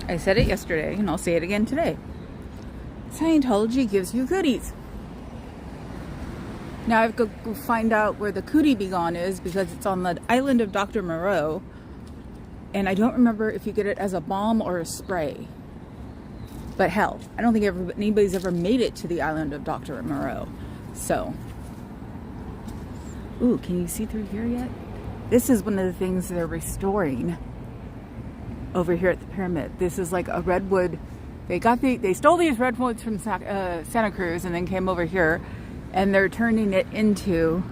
I said it yesterday, and I'll say it again today. Scientology gives you goodies. Now I have to go find out where the cootie be gone is, because it's on the island of Dr. Moreau. And I don't remember if you get it as a balm or a spray. But hell, I don't think anybody's ever made it to the island of Dr. Moreau. So, ooh, can you see through here yet? This is one of the things they're restoring over here at the pyramid. This is like a redwood. They stole these redwoods from Santa Cruz and then came over here, and they're turning it into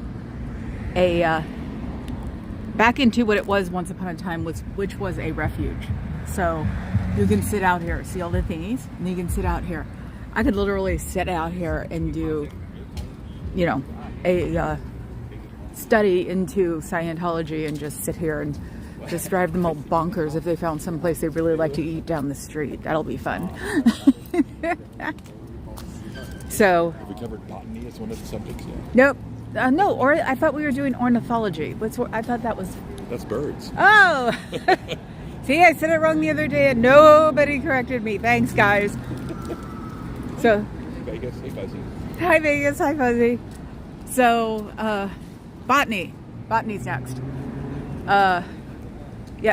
back into what it was once upon a time, which was a refuge. So you can sit out here, see all the thingies, and you can sit out here. I could literally sit out here and do, you know, a study into Scientology and just sit here and just drive them all bonkers if they found some place they really like to eat down the street. That'll be fun. So. Have we covered botany as one of the subjects yet? Nope. No, or I thought we were doing ornithology. I thought that was... That's birds. Oh! See, I said it wrong the other day and nobody corrected me. Thanks, guys. So... Vegas, hey Fuzzy. Hi, Vegas. Hi, Fuzzy. So, botany. Botany's next. Yeah,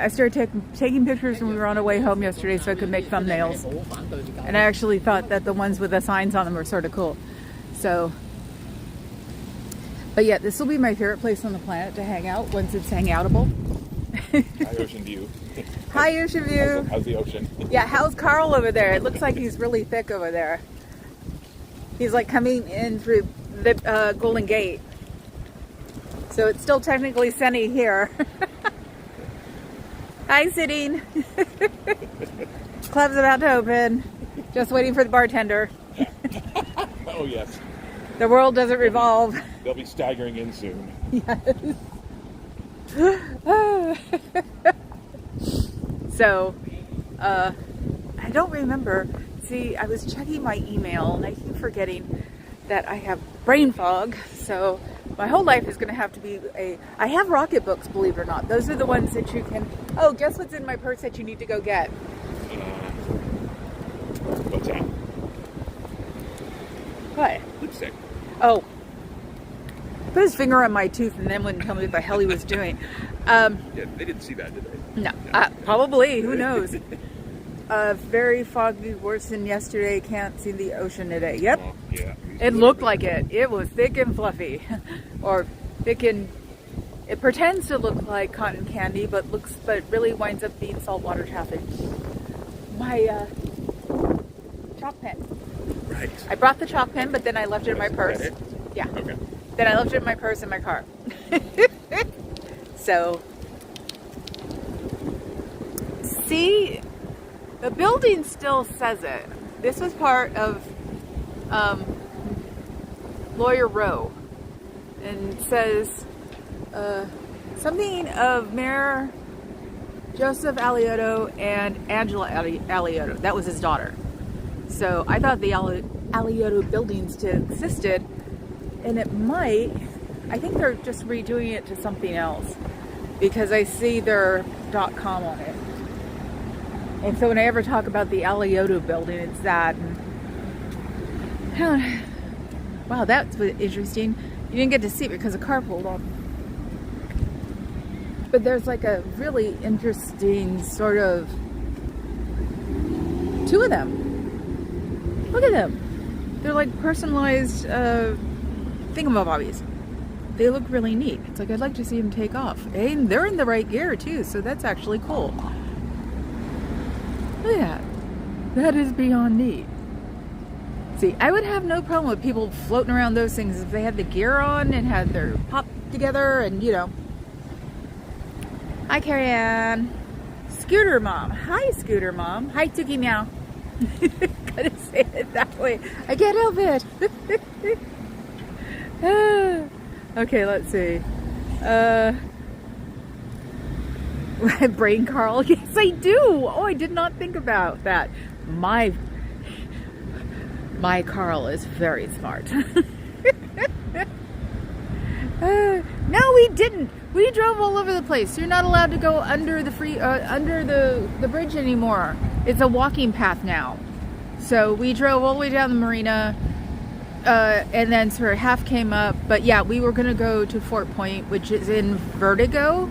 I started taking pictures when we were on our way home yesterday so I could make thumbnails. And I actually thought that the ones with the signs on them were sort of cool. So... But yeah, this will be my favorite place on the planet to hang out once it's hangoutable. High ocean view. High ocean view. How's the ocean? Yeah, how's Carl over there? It looks like he's really thick over there. He's like coming in through the Golden Gate. So it's still technically sunny here. Hi, sitting. Club's about to open. Just waiting for the bartender. Oh, yes. The world doesn't revolve. They'll be staggering in soon. Yes. So, I don't remember. See, I was checking my email and I keep forgetting that I have brain fog. So, my whole life is going to have to be I have rocket books, believe it or not. Those are the ones that you can... Oh, guess what's in my purse that you need to go get? What's that? What? Lipstick. Oh. Put his finger on my tooth and then wouldn't tell me what the hell he was doing. Yeah, they didn't see that, did they? No. Probably. Who knows? Very foggy, worse than yesterday. Can't see the ocean today. Yep. Oh, yeah. It looked like it. It was thick and fluffy. Or thick and... It pretends to look like cotton candy, but really winds up being saltwater taffy. My chalk pen. Right. I brought the chalk pen, but then I left it in my purse. Yeah. Okay. Then I left it in my purse in my car. So, see, the building still says it. This was part of Lawyer Row, and it says something of Mayor Joseph Alioto and Angela Alioto. That was his daughter. So I thought the Alioto building still existed, and it might. I think they're just redoing it to something else because I see their .com on it. And so when I ever talk about the Alioto building, it's that. And, wow, that's interesting. You didn't get to see it because the car pulled off. But there's like a really interesting sort of two of them. Look at them. They're like personalized thingamabobbies. They look really neat. It's like I'd like to see them take off. And they're in the right gear too, so that's actually cool. Look at that. That is beyond neat. See, I would have no problem with people floating around those things if they had the gear on and had their pop together and, you know. Hi, Carrie Ann. Scooter Mom. Hi, Scooter Mom. Hi, Tookie Meow. Gotta say it that way. I can't help it. Okay, let's see. Brain Carl. Yes, I do. Oh, I did not think about that. My Carl is very smart. No, we didn't. We drove all over the place. You're not allowed to go under the bridge anymore. It's a walking path now. So we drove all the way down the marina, and then sort of half came up. But yeah, we were going to go to Fort Point, which is in Vertigo,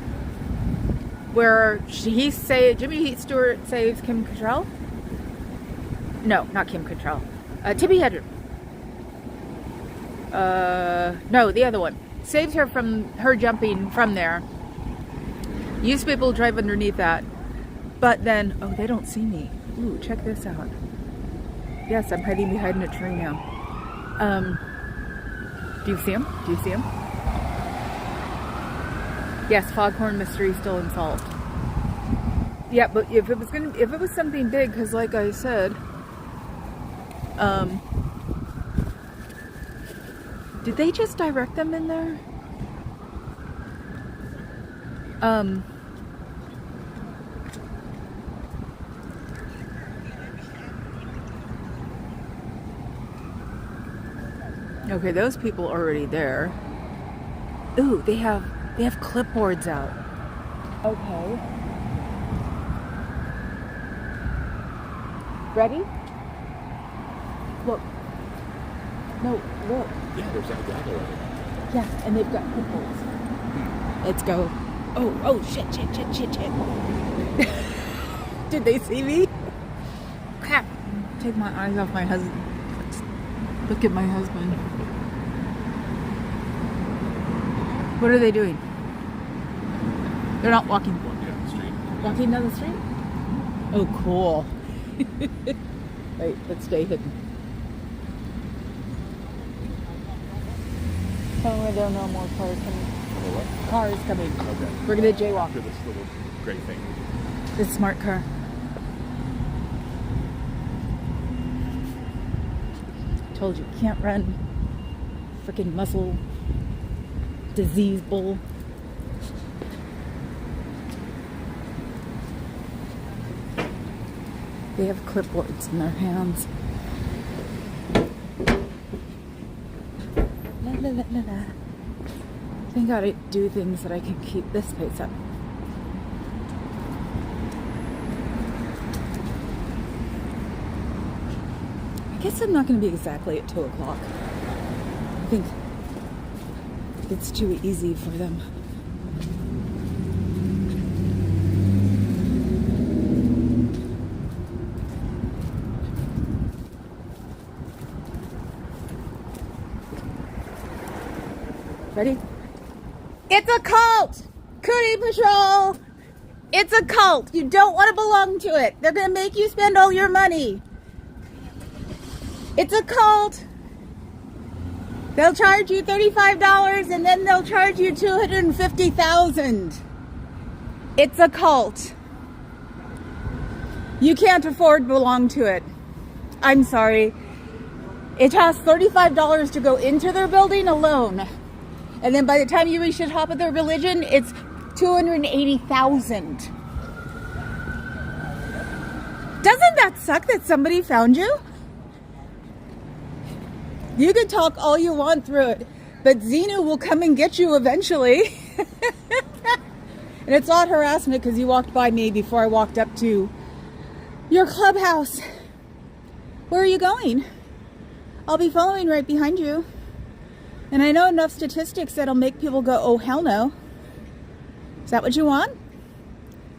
where Jimmy Stewart saves Kim Cattrall. No, not Kim Cattrall. Tippi Hedren. No, the other one. Saves her from her jumping from there. Used to be able to drive underneath that. But then, oh, they don't see me. Ooh, check this out. Yes, I'm hiding behind a tree now. Do you see him? Do you see him? Yes, foghorn mystery still unsolved. Yeah, but if it was something big, because like I said, did they just direct them in there? Okay, those people are already there. Ooh, they have clipboards out. Okay. Ready? Look. No, look. Yeah, there's that gravel over there. Yeah, and they've got clipboards. Let's go. Oh, shit. Did they see me? Crap. Take my eyes off my husband. Look at my husband. What are they doing? They're not walking. Down the street. Walking down the street? Oh, cool. Wait, let's stay hidden. Oh, I don't know, more cars coming. What? Cars coming. Okay. We're gonna jaywalk. After this little gray thing. This smart car. Told you, can't run. Freaking muscle disease bull. They have clipboards in their hands. La la la la la. I think I gotta do things that I can keep this pace up. I guess I'm not going to be exactly at 2 o'clock. I think it's too easy for them. Ready? It's a cult! Cootie Patrol! It's a cult! You don't want to belong to it. They're going to make you spend all your money. It's a cult. They'll charge you $35 and then they'll charge you $250,000. It's a cult. You can't afford to belong to it. I'm sorry. It costs $35 to go into their building alone. And then by the time you reach the top of their religion, it's $280,000. Doesn't that suck that somebody found you? You can talk all you want through it, but Xenu will come and get you eventually. And it's not harassment because you walked by me before I walked up to your clubhouse. Where are you going? I'll be following right behind you. And I know enough statistics that'll make people go, oh, hell no. Is that what you want?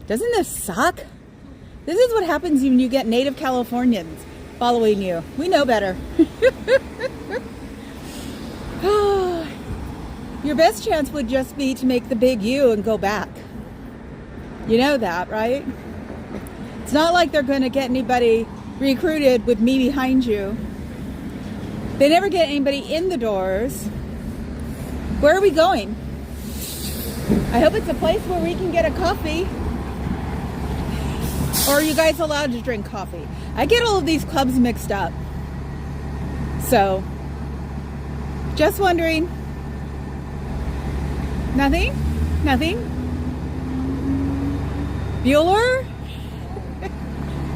Doesn't this suck? This is what happens when you get native Californians following you. We know better. Your best chance would just be to make the big U and go back. You know that, right? It's not like they're going to get anybody recruited with me behind you. They never get anybody in the doors. Where are we going? I hope it's a place where we can get a coffee. Or are you guys allowed to drink coffee? I get all of these clubs mixed up. So, just wondering. Nothing? Nothing? Bueller?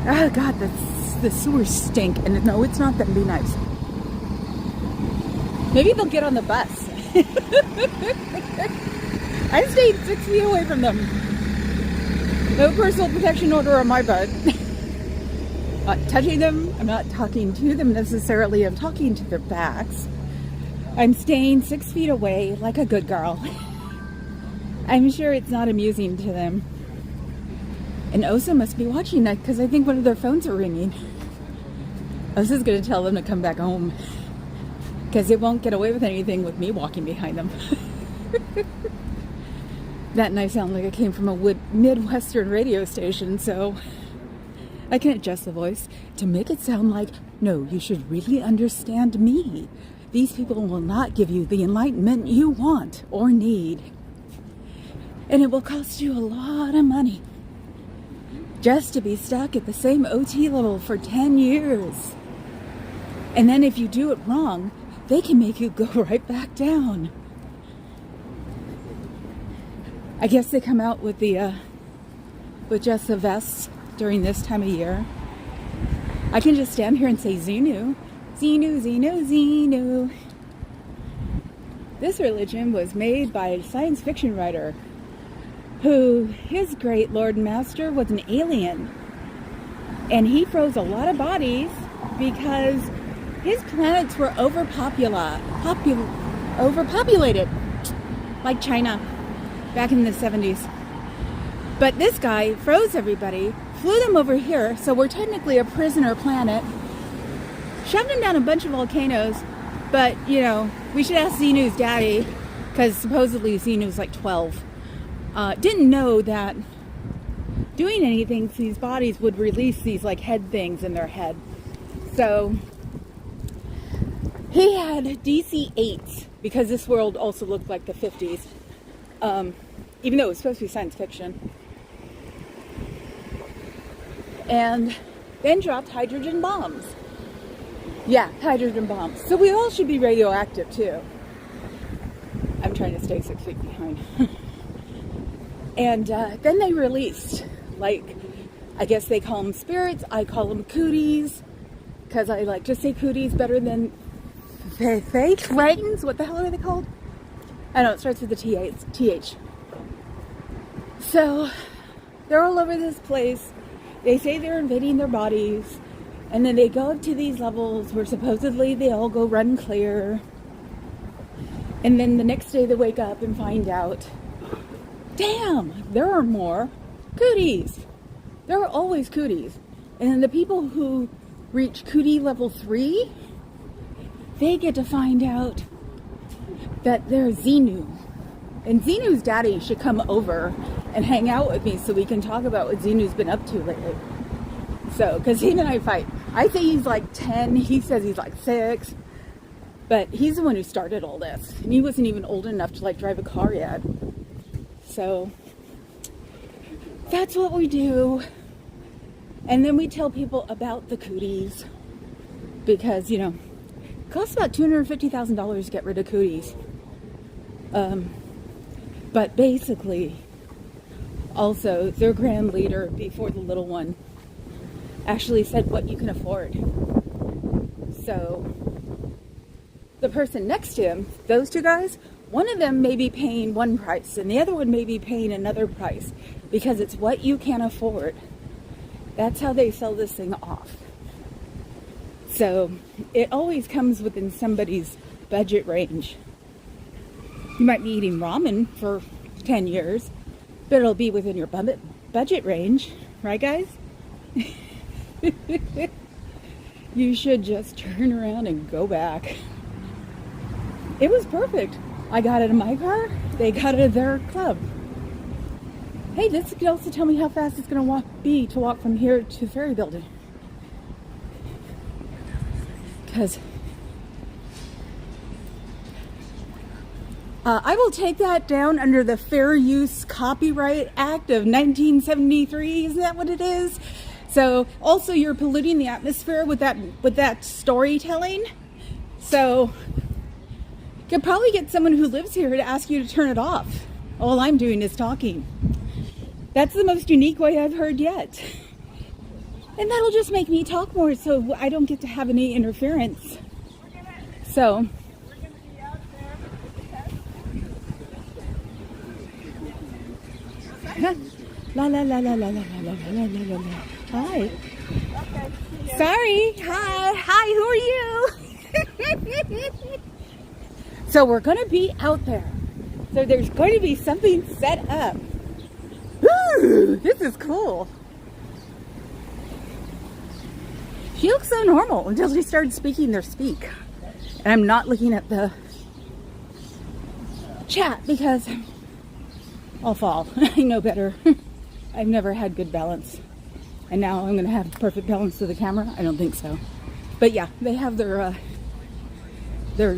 Oh God, the sewers stink. And no, it's not that be nice. Maybe they'll get on the bus. I stayed 6 feet away from them. No personal protection order on my butt. touching them. I'm not talking to them necessarily. I'm talking to their backs. I'm staying 6 feet away like a good girl. I'm sure it's not amusing to them. And Osa must be watching that because I think one of their phones are ringing. Osa's going to tell them to come back home because it won't get away with anything with me walking behind them. That and I sound like I came from a Midwestern radio station, so I can adjust the voice to make it sound like, no, you should really understand me. These people will not give you the enlightenment you want or need. And it will cost you a lot of money just to be stuck at the same OT level for 10 years. And then if you do it wrong, they can make you go right back down. I guess they come out with just the vests during this time of year. I can just stand here and say Xenu. Xenu, Xenu, Xenu. This religion was made by a science fiction writer who, his great Lord and Master was an alien. And he froze a lot of bodies because his planets were overpopulated, like China back in the 70s. But this guy froze everybody, flew them over here, so we're technically a prisoner planet, shoved him down a bunch of volcanoes, but, you know, we should ask Xenu's daddy, because supposedly Xenu's like 12. Didn't know that doing anything to these bodies would release these like head things in their head. So he had DC-8s because this world also looked like the 50s, even though it was supposed to be science fiction. And then dropped hydrogen bombs. Yeah, hydrogen bombs. So we all should be radioactive too. I'm trying to stay 6 feet behind. And then they released, like, I guess they call them spirits, I call them cooties, because I like to say cooties better than fake ratings. What the hell are they called? I know, it starts with the TH. So, they're all over this place. They say they're invading their bodies, and then they go up to these levels where supposedly they all go run clear. And then the next day they wake up and find out, damn, there are more cooties. There are always cooties. And then the people who reach cootie level 3, they get to find out that they're Xenu. And Xenu's daddy should come over and hang out with me so we can talk about what Xenu's been up to lately. So, because him and I fight. I say he's like 10, he says he's like 6. But he's the one who started all this. And he wasn't even old enough to like drive a car yet. So, that's what we do. And then we tell people about the cooties. Because, you know, it costs about $250,000 to get rid of cooties. But basically, also, their grand leader before the little one actually said what you can afford. So, the person next to him, those two guys, one of them may be paying one price and the other one may be paying another price because it's what you can afford. That's how they sell this thing off. So it always comes within somebody's budget range. You might be eating ramen for 10 years, but it'll be within your budget range, right guys? You should just turn around and go back. It was perfect. I got it in my car. They got it at their club. Hey, this could also tell me how fast it's going to walk from here to the Ferry building. Because I will take that down under the Fair Use Copyright Act of 1973. Isn't that what it is? So also you're polluting the atmosphere with that storytelling. So you could probably get someone who lives here to ask you to turn it off. All I'm doing is talking. That's the most unique way I've heard yet. And that'll just make me talk more so I don't get to have any interference. So, la la la la la la la la la la la la. Hi. Sorry. Hi, who are you? So we're going to be out there. So there's going to be something set up. Ooh, this is cool. She looks so normal until she started speaking their speak. And I'm not looking at the chat because I'll fall. I know better. I've never had good balance. And now I'm going to have perfect balance to the camera? I don't think so. But yeah, they have their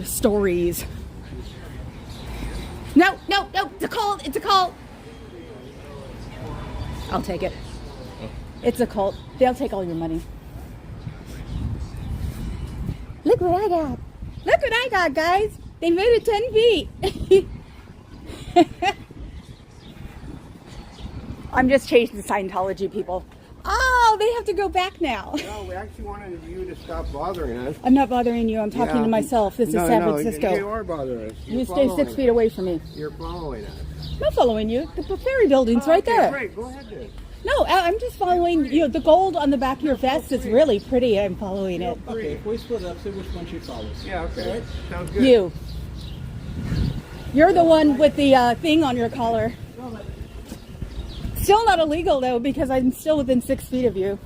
stories. No, it's a cult. It's a cult. I'll take it. It's a cult. They'll take all your money. Look what I got. Look what I got, guys. They made it 10 feet. I'm just chasing Scientology people. Oh, they have to go back now. No, we actually wanted you to stop bothering us. I'm not bothering you. I'm talking to myself. This is San Francisco. You are bothering us. You stay 6 feet away from me. You're following us. I'm not following you. The Ferry building's right there. Great. Go ahead, then. No, I'm just following you. The gold on the back of your vest is really pretty. I'm following it. Okay, if we split up, see which one she follows. Yeah, okay. Right. Sounds good. You're the one with the thing on your collar. Still not illegal, though, because I'm still within 6 feet of you.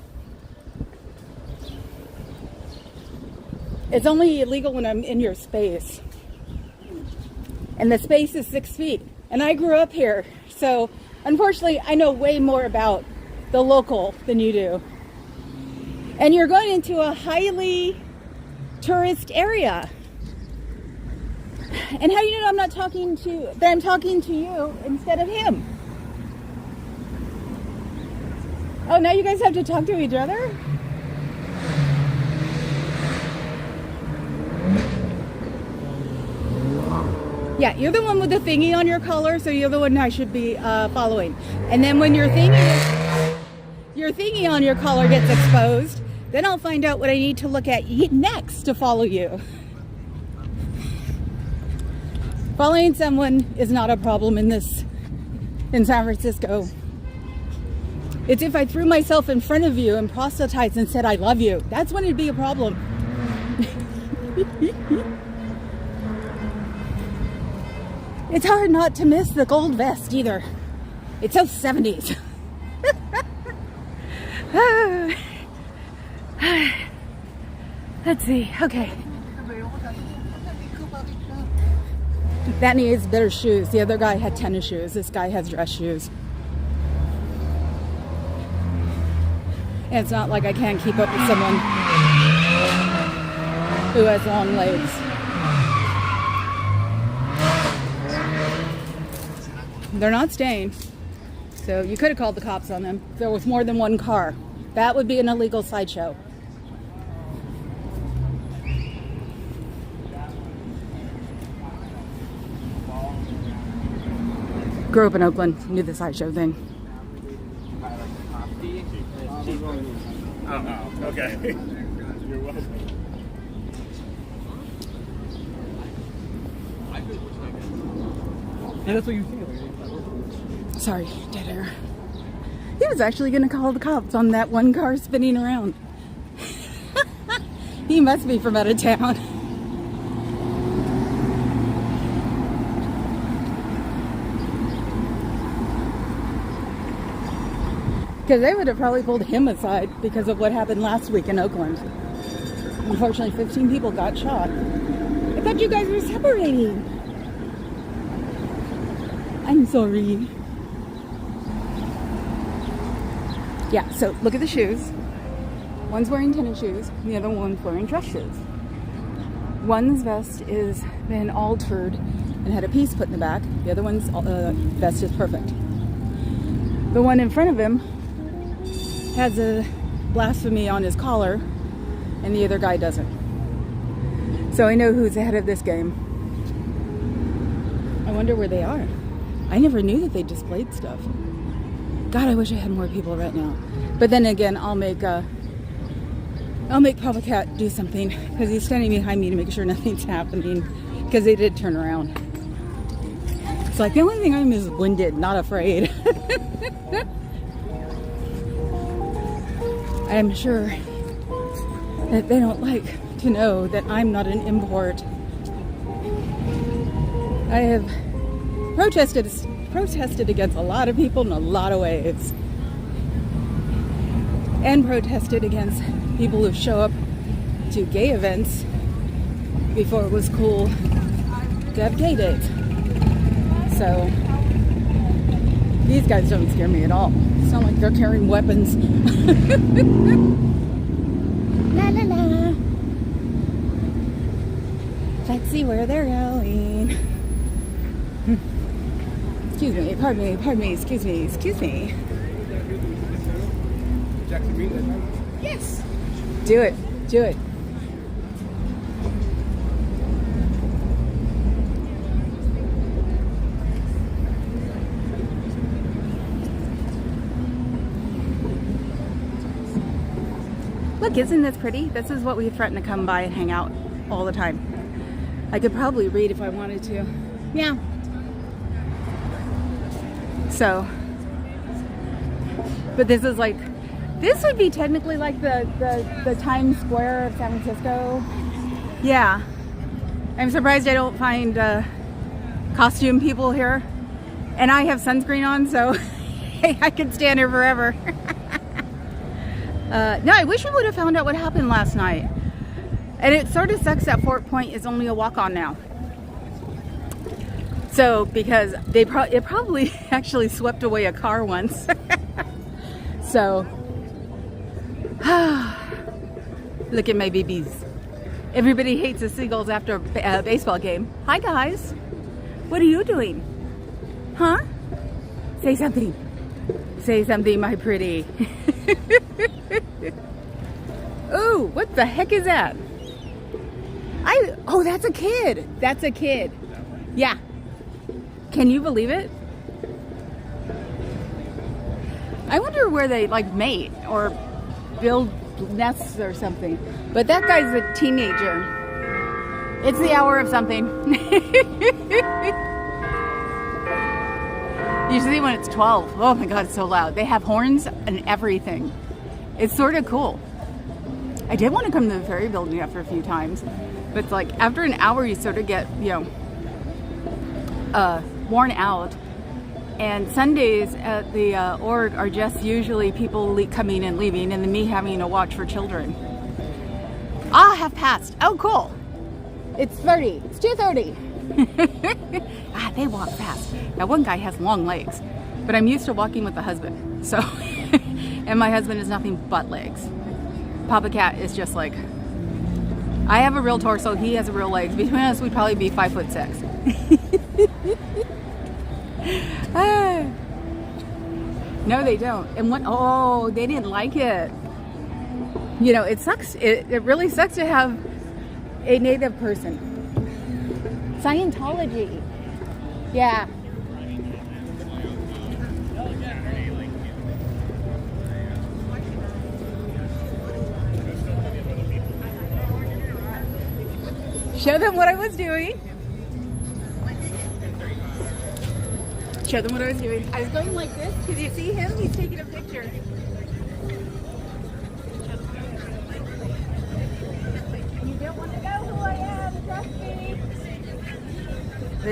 It's only illegal when I'm in your space. And the space is 6 feet. And I grew up here, so unfortunately, I know way more about the local than you do. And you're going into a highly tourist area. And how do you know I'm talking to you instead of him? Oh, now you guys have to talk to each other? Yeah, you're the one with the thingy on your collar, so you're the one I should be following. And then when your thingy on your collar gets exposed, then I'll find out what I need to look at next to follow you. Following someone is not a problem in San Francisco. It's if I threw myself in front of you and proselytized and said I love you. That's when it'd be a problem. It's hard not to miss the gold vest either. It's so 70s. Let's see. Okay. That needs better shoes. The other guy had tennis shoes. This guy has dress shoes. And it's not like I can't keep up with someone who has long legs. They're not staying. So you could have called the cops on them if there was more than one car. That would be an illegal sideshow. Grew up in Oakland, knew the sideshow thing. Oh, okay. You're welcome. And that's what you feel. Sorry, dead air. He was actually going to call the cops on that one car spinning around. He must be from out of town. Because they would have probably pulled him aside because of what happened last week in Oakland. Unfortunately, 15 people got shot. I thought you guys were separating. I'm sorry. Yeah, so look at the shoes. One's wearing tennis shoes, the other one's wearing dress shoes. One's vest is been altered and had a piece put in the back. The other one's vest is perfect. The one in front of him has a blasphemy on his collar, and the other guy doesn't. So I know who's ahead of this game. I wonder where they are. I never knew that they displayed stuff. God, I wish I had more people right now. But then again, I'll make Papa Cat do something because he's standing behind me to make sure nothing's happening because they did turn around. It's like the only thing I'm is winded, not afraid. I'm sure that they don't like to know that I'm not an import. I have protested against a lot of people in a lot of ways. And protested against people who show up to gay events before it was cool to have gay dates. So these guys don't scare me at all. It's not like they're carrying weapons. La la la. Let's see where they're going. Excuse me, pardon me, excuse me. Yes. Do it. Look, isn't this pretty? This is what we threaten to come by and hang out all the time. I could probably read if I wanted to. Yeah. So, but this is like, this would be technically like the Times Square of San Francisco. Yeah. I'm surprised I don't find costume people here. And I have sunscreen on, so I could stand here forever. No, I wish we would have found out what happened last night. And it sort of sucks that Fort Point is only a walk-on now. So, because it probably actually swept away a car once. So, look at my babies. Everybody hates the seagulls after a baseball game. Hi guys, what are you doing? Huh? Say something. Say something, my pretty. Ooh, what the heck is that? Oh, that's a kid. That's a kid. Yeah. Can you believe it? I wonder where they like mate or build nests or something. But that guy's a teenager. It's the hour of something. Usually when it's 12. Oh my God, it's so loud. They have horns and everything. It's sort of cool. I did want to come to the Ferry building after a few times. But it's like after an hour you sort of get, worn out. And Sundays at the org are just usually people coming and leaving, and then me having to watch for children. Have passed. Oh, cool. It's 30. It's 2:30. They walk fast. Now one guy has long legs, but I'm used to walking with the husband. So, and my husband has nothing but legs. Papa Cat is just like, I have a real torso, he has a real legs. Between us, we'd probably be 5'6". No, they don't. And they didn't like it. It sucks. It really sucks to have a native person. Scientology. Yeah. Show them what I was doing. Show them what I was doing. I was going like this. Can you see him? He's taking a picture. You don't want to know who I am. Trust me.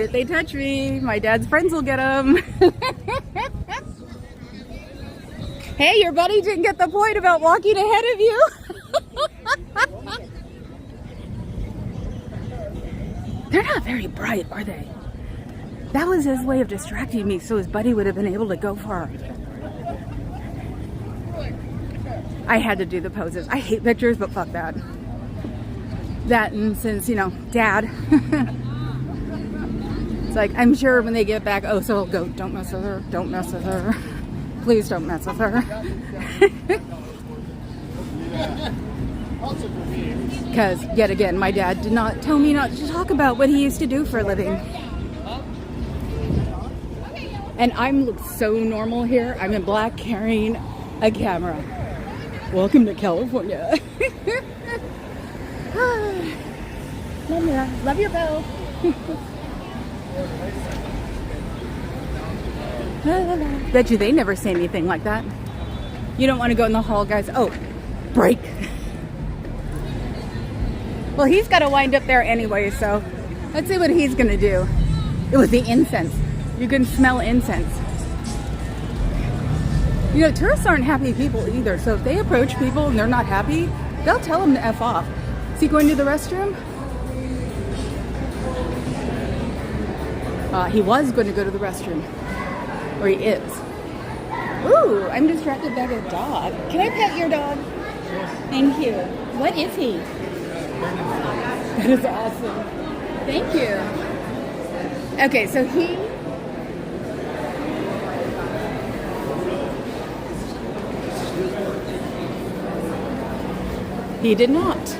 They touch me. My dad's friends will get them. Hey, your buddy didn't get the point about walking ahead of you. They're not very bright, are they? That was his way of distracting me so his buddy would have been able to go far. I had to do the poses. I hate pictures, but fuck that. That, and since, Dad. It's like, I'm sure when they get back, so I'll go, don't mess with her, don't mess with her. Please don't mess with her. Because, yet again, my dad did not tell me not to talk about what he used to do for a living. And I'm look so normal here. I'm in black carrying a camera. Welcome to California. Love you, Bill. Bet you they never say anything like that. You don't want to go in the hall, guys. Oh, Break. Well, he's got to wind up there anyway, so let's see what he's going to do. It was the incense. You can smell incense. You know, tourists aren't happy people either, so if they approach people and they're not happy, they'll tell them to F off. Is he going to the restroom? He was going to go to the restroom. Or he is. Ooh, I'm distracted by a dog. Can I pet your dog? Thank you. What is he? That is awesome. Thank you. Okay, so he did not.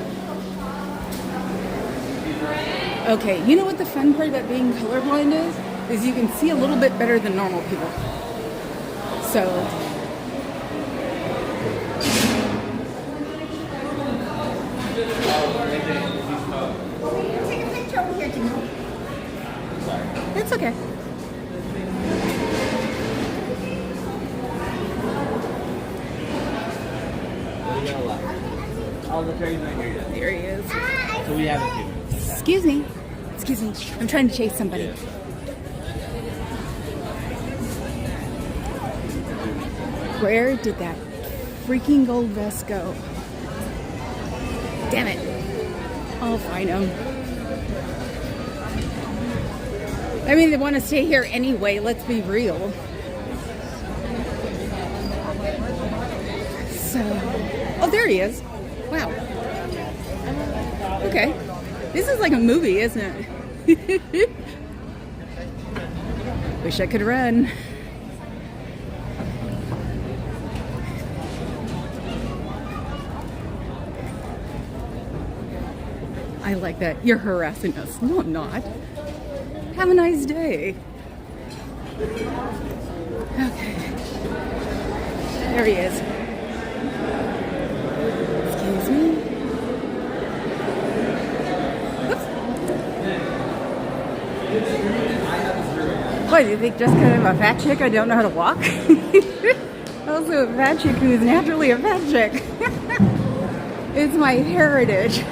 Okay, you know what the fun part about being colorblind is you can see a little bit better than normal people. So, Take a picture over here, Tino. it's okay. Oh, the train's not here yet. There he is. So we haven't seen him. Excuse me. Excuse me. I'm trying to chase somebody. Where did that freaking gold vest go? Damn it. I'll find him. I mean, they want to stay here anyway. Let's be real. So, oh, there he is. Wow. Okay. This is like a movie, isn't it? Wish I could run. I like that. You're harassing us. No, I'm not. Have a nice day. Okay. There he is. Excuse me. Oops. What, do you think just because I'm a fat chick I don't know how to walk? Also a fat chick who's naturally a fat chick. It's my heritage.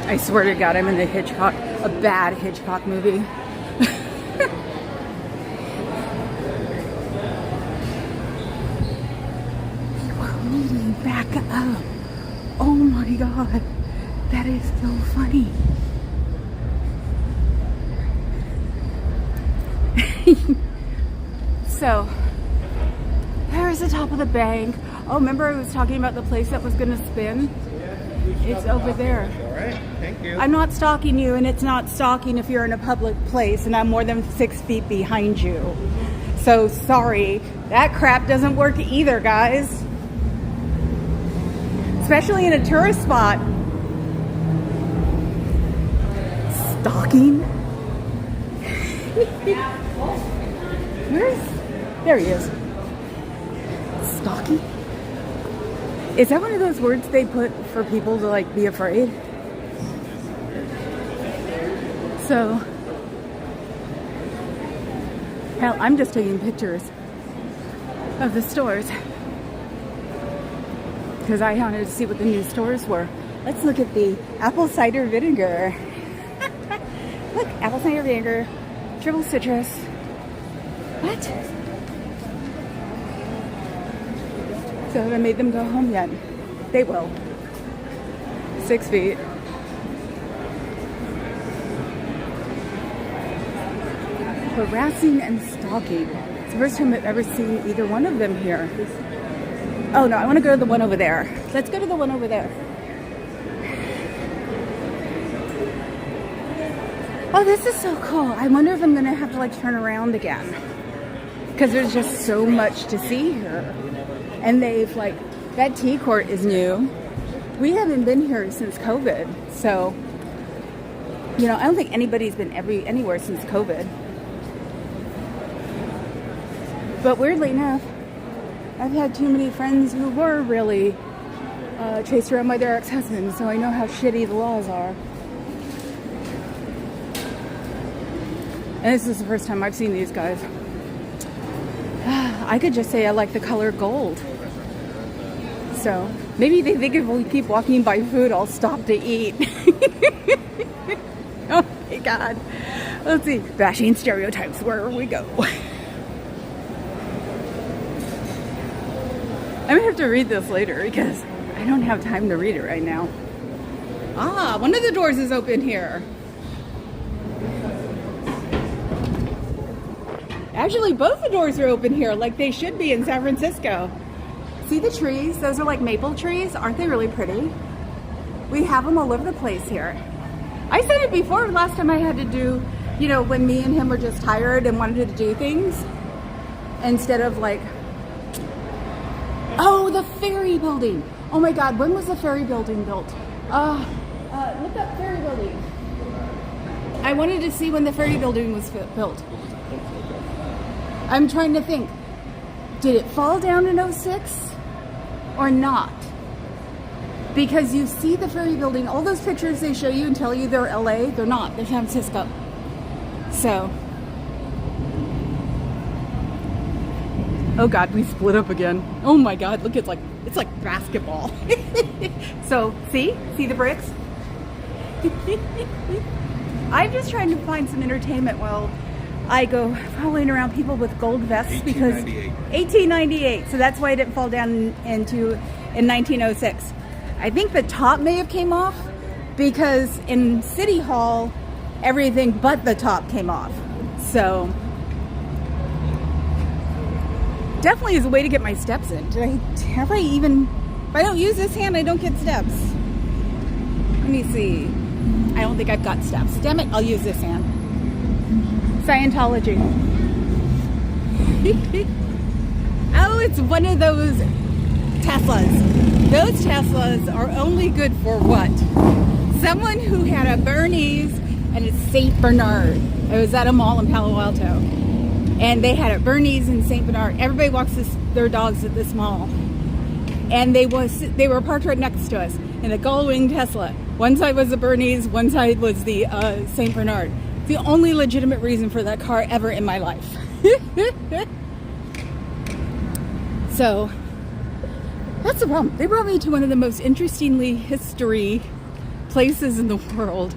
I swear to God, I'm in a bad Hitchcock movie. Holy, back up. Oh my God, that is so funny. So, there's the top of the bank. Oh, remember I was talking about the place that was going to spin? It's over there. All right, thank you. I'm not stalking you, and it's not stalking if you're in a public place and I'm more than 6 feet behind you. So sorry, that crap doesn't work either, guys. Especially in a tourist spot. Stalking? There he is. Stalking? Is that one of those words they put for people to like be afraid? So, hell, I'm just taking pictures of the stores because I wanted to see what the new stores were. Let's look at the apple cider vinegar. Look, apple cider vinegar, triple citrus. What? So have I made them go home yet? They will. 6 feet. Harassing and stalking. It's the first time I've ever seen either one of them here. Oh no, I want to go to the one over there. Let's go to the one over there. Oh, this is so cool. I wonder if I'm going to have to like turn around again. Because there's just so much to see here. And they've like, that tea court is new. We haven't been here since COVID. So, you know, I don't think anybody's been anywhere since COVID. But weirdly enough, I've had too many friends who were really chased around by their ex-husbands, so I know how shitty the laws are. And this is the first time I've seen these guys. I could just say I like the color gold. So maybe they think if we keep walking by food, I'll stop to eat. Oh my God. Let's see. Bashing stereotypes, where we go. I'm gonna have to read this later because I don't have time to read it right now. Ah, one of the doors is open here. Actually, both the doors are open here like they should be in San Francisco. See the trees? Those are like maple trees. Aren't they really pretty? We have them all over the place here. I said it before, last time I had to do, you know, when me and him were just tired and wanted to do things instead of like, oh, the Ferry building. Oh my God, when was the Ferry building built? Look up Ferry building. I wanted to see when the Ferry building was built. I'm trying to think. Did it fall down in 06 or not? Because you see the Ferry building, all those pictures they show you and tell you they're LA, they're not, they're San Francisco. So, oh God, we split up again. Oh my God, look, it's like basketball. So, see the bricks? I'm just trying to find some entertainment while I go following around people with gold vests because 1898. So that's why it didn't fall down in 1906. I think the top may have came off because in City Hall, everything but the top came off. So definitely is a way to get my steps in. If I don't use this hand, I don't get steps. Let me see. I don't think I've got steps. Damn it, I'll use this hand. Scientology. Oh, it's one of those Teslas. Those Teslas are only good for what? Someone who had a Bernie's and it's St. Bernard. I was at a mall in Palo Alto. And they had a Bernie's and St. Bernard. Everybody walks their dogs at this mall. And they were parked right next to us in a gull-wing Tesla. One side was the Bernie's, one side was the St. Bernard. The only legitimate reason for that car ever in my life. So, that's the problem. They brought me to one of the most interestingly history places in the world.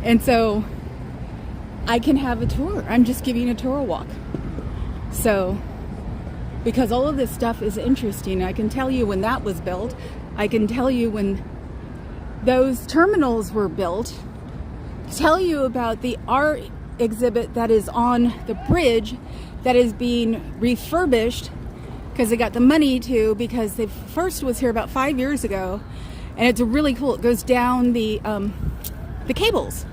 And so, I can have a tour. I'm just giving a tour walk. So, because all of this stuff is interesting. I can tell you when that was built. I can tell you when those terminals were built. Tell you about the art exhibit that is on the bridge that is being refurbished because they got the money to, because they first was here about 5 years ago, and it's really cool. It goes down the cables,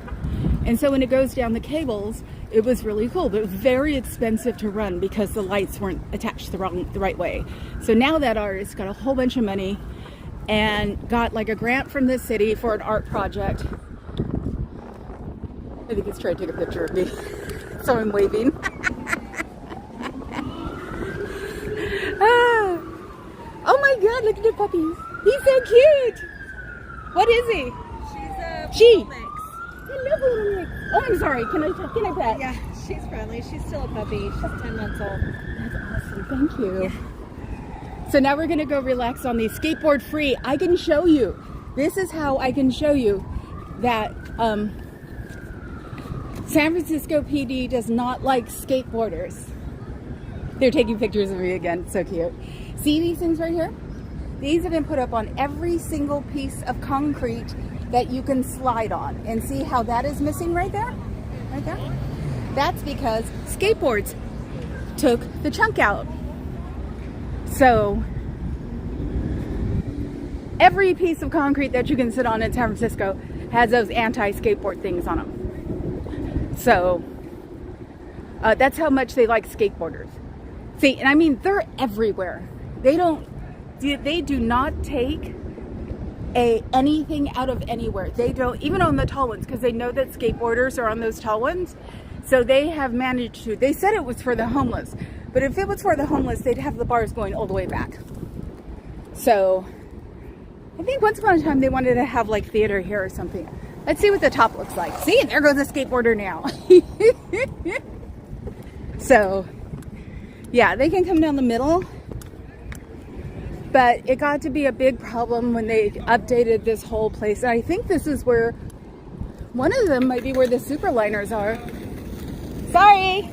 and so when it goes down the cables, it was really cool, but it was very expensive to run because the lights weren't attached the right way. So now that artist got a whole bunch of money and got like a grant from the city for an art project. I think he's trying to take a picture of me, so I'm waving. Oh my God, look at the puppies. He's so cute. What is he? She's a mix. Hello, little mix. Oh, I'm sorry. Can I pet? Yeah, she's friendly. She's still a puppy. She's 10 months old. That's awesome. Thank you. Yeah. So now we're going to go relax on the skateboard free. I can show you. This is how I can show you that San Francisco PD does not like skateboarders. They're taking pictures of me again. So cute. See these things right here? These have been put up on every single piece of concrete that you can slide on. And see how that is missing right there? Right there? That's because skateboards took the chunk out. So every piece of concrete that you can sit on in San Francisco has those anti-skateboard things on them. So that's how much they like skateboarders. See, and I mean, they're everywhere. They do not take anything out of anywhere. They don't, even on the tall ones, because they know that skateboarders are on those tall ones. So they have managed to, they said it was for the homeless, but if it was for the homeless, they'd have the bars going all the way back. So I think once upon a time they wanted to have like theater here or something. Let's see what the top looks like. See, there goes the skateboarder now. So, yeah, they can come down the middle. But it got to be a big problem when they updated this whole place. And I think this is where, one of them might be where the superliners are. Sorry.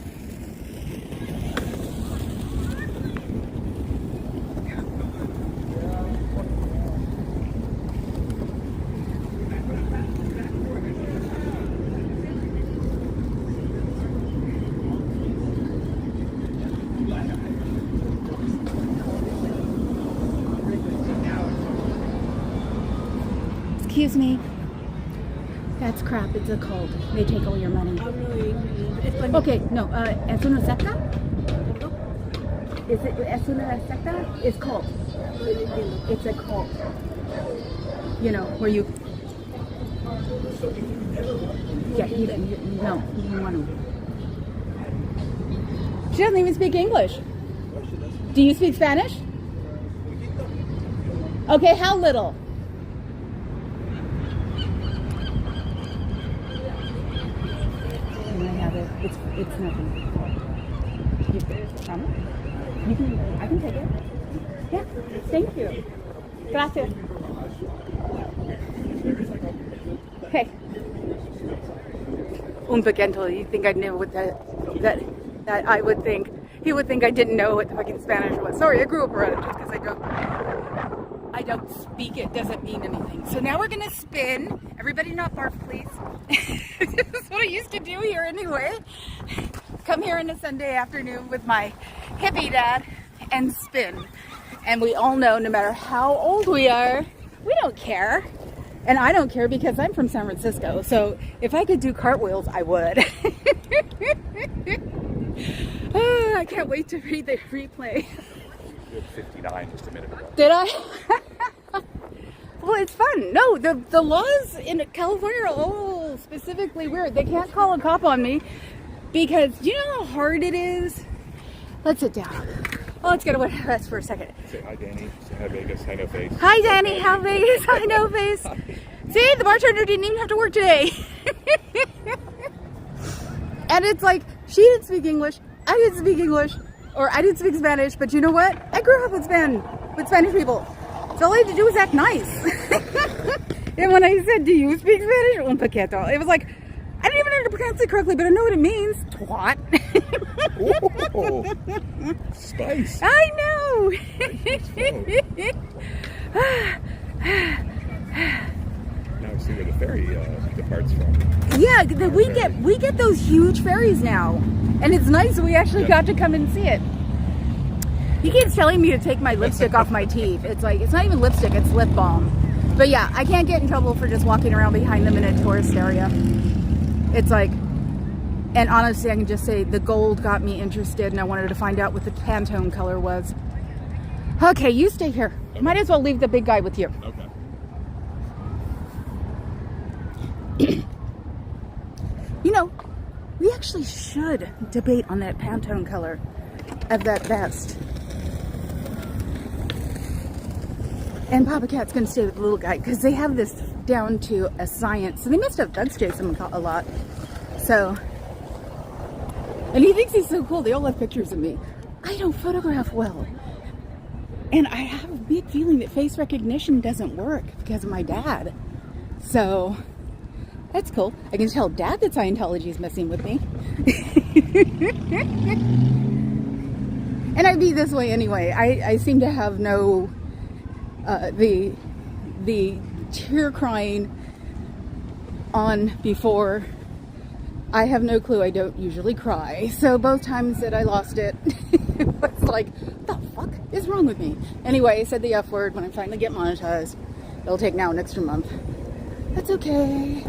Excuse me. That's crap. It's a cult. They take all your money. Okay, no. ¿Es una secta? ¿Es una secta? It's cult. It's a cult. You know, where you... Yeah, no, you don't want to. She doesn't even speak English. Do you speak Spanish? Okay, how little? It's nothing. I can take it. Yeah, thank you. Gracias. Hey. Un pequeño, you think I knew what that I would think. He would think I didn't know what the fucking Spanish was. Sorry, I grew up around it just because I don't speak it doesn't mean anything. So now we're gonna spin. Everybody not barf, please. This is what I used to do here anyway. Come here on a Sunday afternoon with my hippie dad and spin. And we all know no matter how old we are, we don't care. And I don't care because I'm from San Francisco. So if I could do cartwheels, I would. Oh, I can't wait to read the replay. You had 59 just a minute ago. Did I? Well, it's fun. No, the laws in California are all specifically weird. They can't call a cop on me because do you know how hard it is? Let's sit down. Oh, let's get away from us for a second. Say hi, Danny. Say hi, Vegas. Hi, No Face. Hi, Danny. Hi, Vegas. Hi, No Face. See, the bartender didn't even have to work today. And it's like, she didn't speak English. I didn't speak English. Or I didn't speak Spanish. But you know what? I grew up with Spanish people. So all I had to do was act nice. And when I said, do you speak Spanish? Un poquito. It was like, I didn't even know how to pronounce it correctly, but I know what it means. Twat. Oh, spice. I know. Now I see where the ferry departs from. Yeah, we get those huge ferries now. And it's nice we actually got to come and see it. He keeps telling me to take my lipstick off my teeth. It's like, it's not even lipstick, it's lip balm. But yeah, I can't get in trouble for just walking around behind them in a tourist area. It's like, and honestly, I can just say the gold got me interested and I wanted to find out what the Pantone color was. Okay, you stay here. Okay. Might as well leave the big guy with you. Okay. You know, we actually should debate on that Pantone color of that vest. And Papa Cat's gonna stay with the little guy because they have this down to a science. So they must have Doug's chased him a lot. So, and he thinks he's so cool. They all have pictures of me. I don't photograph well. And I have a big feeling that face recognition doesn't work because of my dad. So, that's cool. I can tell Dad that Scientology is messing with me. And I'd be this way anyway. I seem to have no, the tear crying on before. I have no clue. I don't usually cry. So both times that I lost it, it was like, what the fuck is wrong with me? Anyway, I said the F word when I finally get monetized. It'll take now an extra month. That's okay.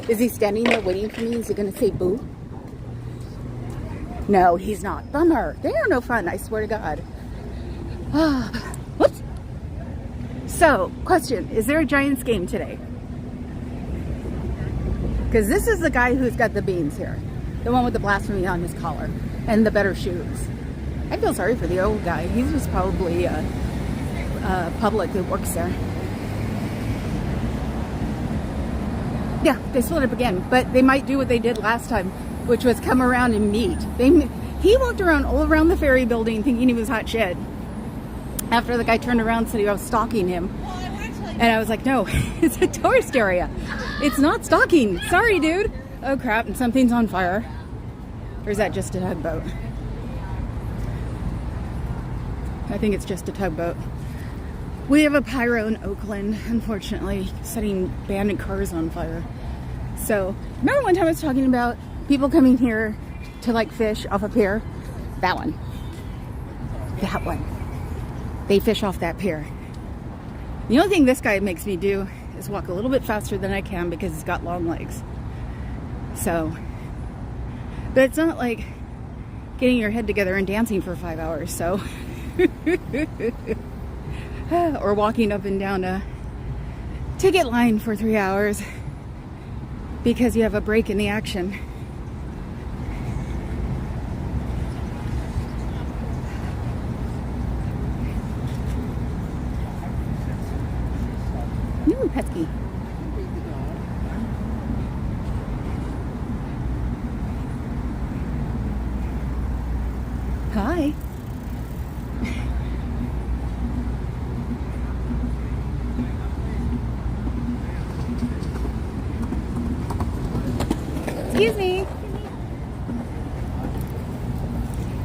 Is he standing there waiting for me? Is he going to say boo? No, he's not. Bummer. They are no fun, I swear to God. Whoops. So, question. Is there a Giants game today? Because this is the guy who's got the beans here. The one with the blasphemy on his collar. And the better shoes. I feel sorry for the old guy. He's just probably public that works there. Yeah, they split up again, but they might do what they did last time, which was come around and meet. He walked around all around the Ferry building thinking he was hot shit. After the guy turned around and said he was stalking him. And I was like, no, it's a tourist area. It's not stalking. Sorry, dude. Oh, crap, and something's on fire. Or is that just a tugboat? I think it's just a tugboat. We have a pyro in Oakland, unfortunately, setting abandoned cars on fire. So, remember one time I was talking about people coming here to like fish off a pier? That one. That one. They fish off that pier. The only thing this guy makes me do is walk a little bit faster than I can because he's got long legs. So, but it's not like getting your head together and dancing for 5 hours, so. Or walking up and down a ticket line for 3 hours because you have a break in the action. Ooh, pesky. Hi. Excuse me.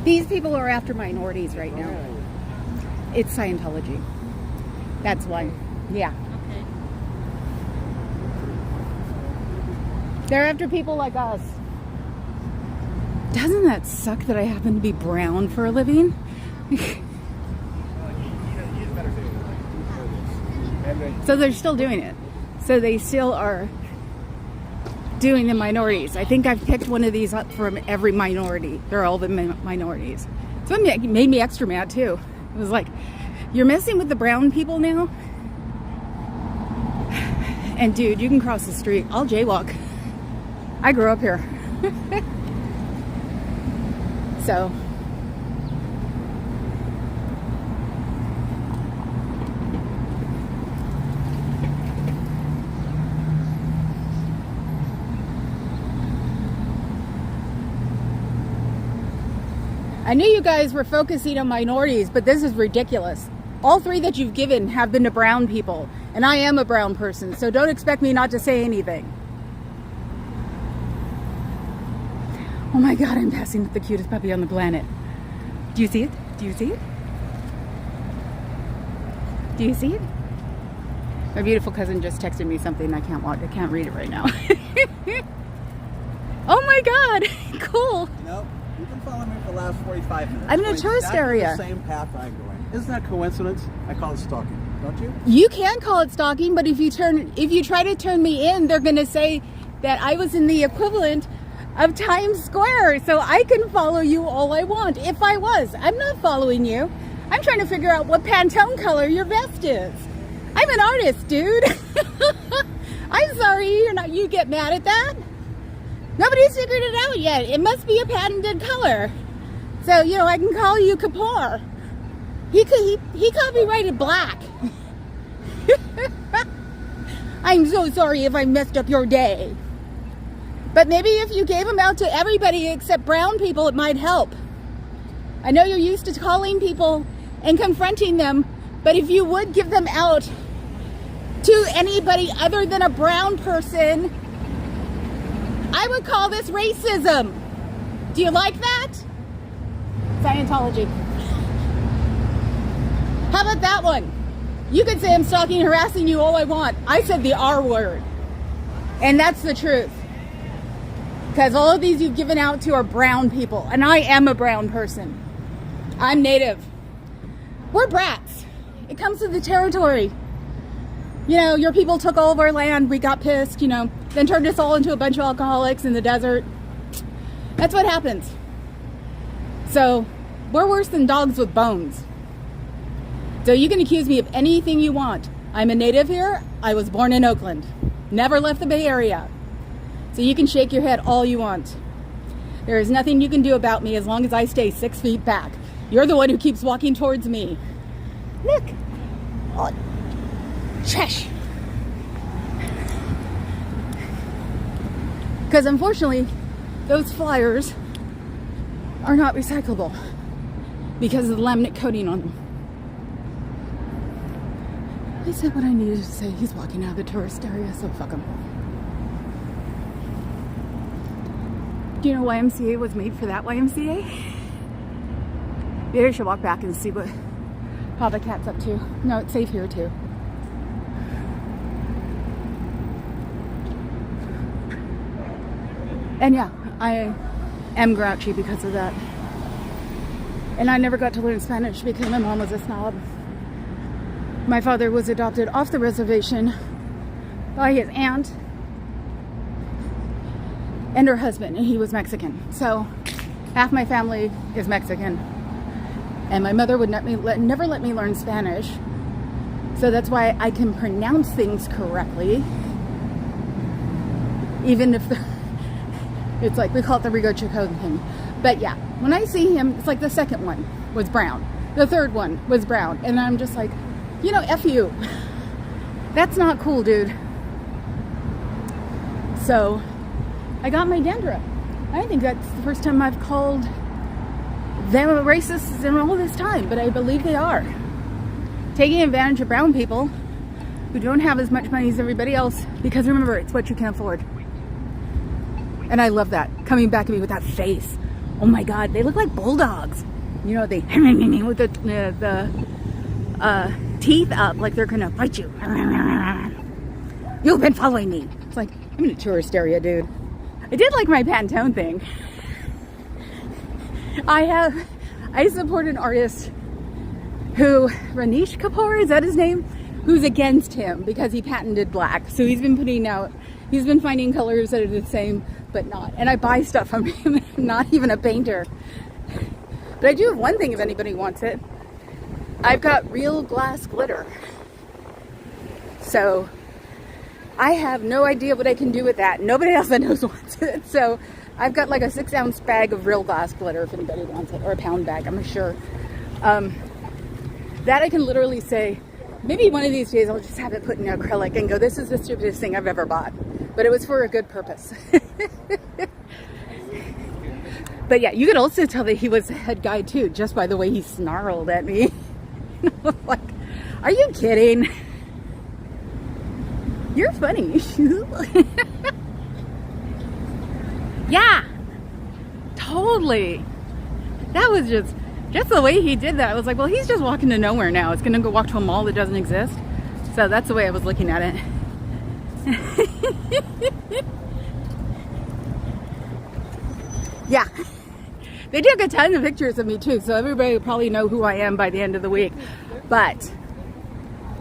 These people are after minorities right now. It's Scientology. That's why. Yeah. They're after people like us. Doesn't that suck that I happen to be brown for a living? So they're still doing it. So they still are doing the minorities. I think I've picked one of these up from every minority. They're all the minorities. So it made me extra mad too. It was like, you're messing with the brown people now? And dude, you can cross the street. I'll jaywalk. I grew up here. So. I knew you guys were focusing on minorities, but this is ridiculous. All three that you've given have been to brown people, and I am a brown person, so don't expect me not to say anything. Oh my God, I'm passing with the cutest puppy on the planet. Do you see it? Do you see it? Do you see it? My beautiful cousin just texted me something I can't watch. I can't read it right now. Oh my God, cool. Nope. You've been following me for the last 45 minutes. I'm in a tourist area. The same path I'm going. Isn't that coincidence? I call it stalking, don't you? You can call it stalking, but if you try to turn me in, they're gonna say that I was in the equivalent of Times Square, so I can follow you all I want. If I was, I'm not following you. I'm trying to figure out what Pantone color your vest is. I'm an artist, dude. I'm sorry you get mad at that. Nobody's figured it out yet. It must be a patented color. So, I can call you Kapoor. He copyrighted black. I'm so sorry if I messed up your day. But maybe if you gave them out to everybody except brown people, it might help. I know you're used to calling people and confronting them, but if you would give them out to anybody other than a brown person, I would call this racism. Do you like that? Scientology. How about that one? You could say I'm stalking and harassing you all I want. I said the R word. And that's the truth. Because all of these you've given out to are brown people. And I am a brown person. I'm native. We're brats. It comes with the territory. Your people took all of our land. We got pissed, then turned us all into a bunch of alcoholics in the desert. That's what happens. So, we're worse than dogs with bones. So you can accuse me of anything you want. I'm a native here. I was born in Oakland. Never left the Bay Area. So you can shake your head all you want. There is nothing you can do about me as long as I stay 6 feet back. You're the one who keeps walking towards me. Look. Oh. Shush. Because unfortunately, those flyers are not recyclable because of the laminate coating on them. I said what I needed to say. He's walking out of the tourist area, so fuck him. Do you know YMCA was made for that YMCA? Maybe I should walk back and see how the cat's up to. No, it's safe here too. And yeah, I am grouchy because of that. And I never got to learn Spanish because my mom was a snob. My father was adopted off the reservation by his aunt and her husband, and he was Mexican. So half my family is Mexican. And my mother would never let me learn Spanish. So that's why I can pronounce things correctly. Even if it's like, we call it the Rigo Chacon thing. But yeah, when I see him, it's like the second one was brown. The third one was brown. And I'm just like, you know, F you. That's not cool, dude. So I got my dandruff. I think that's the first time I've called them racists in all this time, but I believe they are. Taking advantage of brown people who don't have as much money as everybody else, because remember, it's what you can afford. And I love that, coming back at me with that face. Oh my God, they look like bulldogs. You know, they with the teeth up like they're gonna bite you. You've been following me. It's like, I'm in a tourist area, dude. I did like my Pantone thing. I support an artist who, Ranish Kapoor, is that his name? Who's against him because he patented black. So he's been finding colors that are the same, but not. And I buy stuff from him, not even a painter. But I do have one thing if anybody wants it. I've got real glass glitter. So I have no idea what I can do with that. Nobody else I know wants it. So I've got like a 6-ounce bag of real glass glitter if anybody wants it, or a pound bag, I'm sure. That I can literally say, maybe one of these days I'll just have it put in acrylic and go, this is the stupidest thing I've ever bought. But it was for a good purpose. But yeah, you could also tell that he was the head guy too, just by the way he snarled at me. Like, are you kidding? You're funny. Yeah, totally. That was just the way he did that. I was like, well, he's just walking to nowhere now. It's gonna go walk to a mall that doesn't exist. So that's the way I was looking at it. Yeah, they took a ton of pictures of me too, so everybody will probably know who I am by the end of the week. But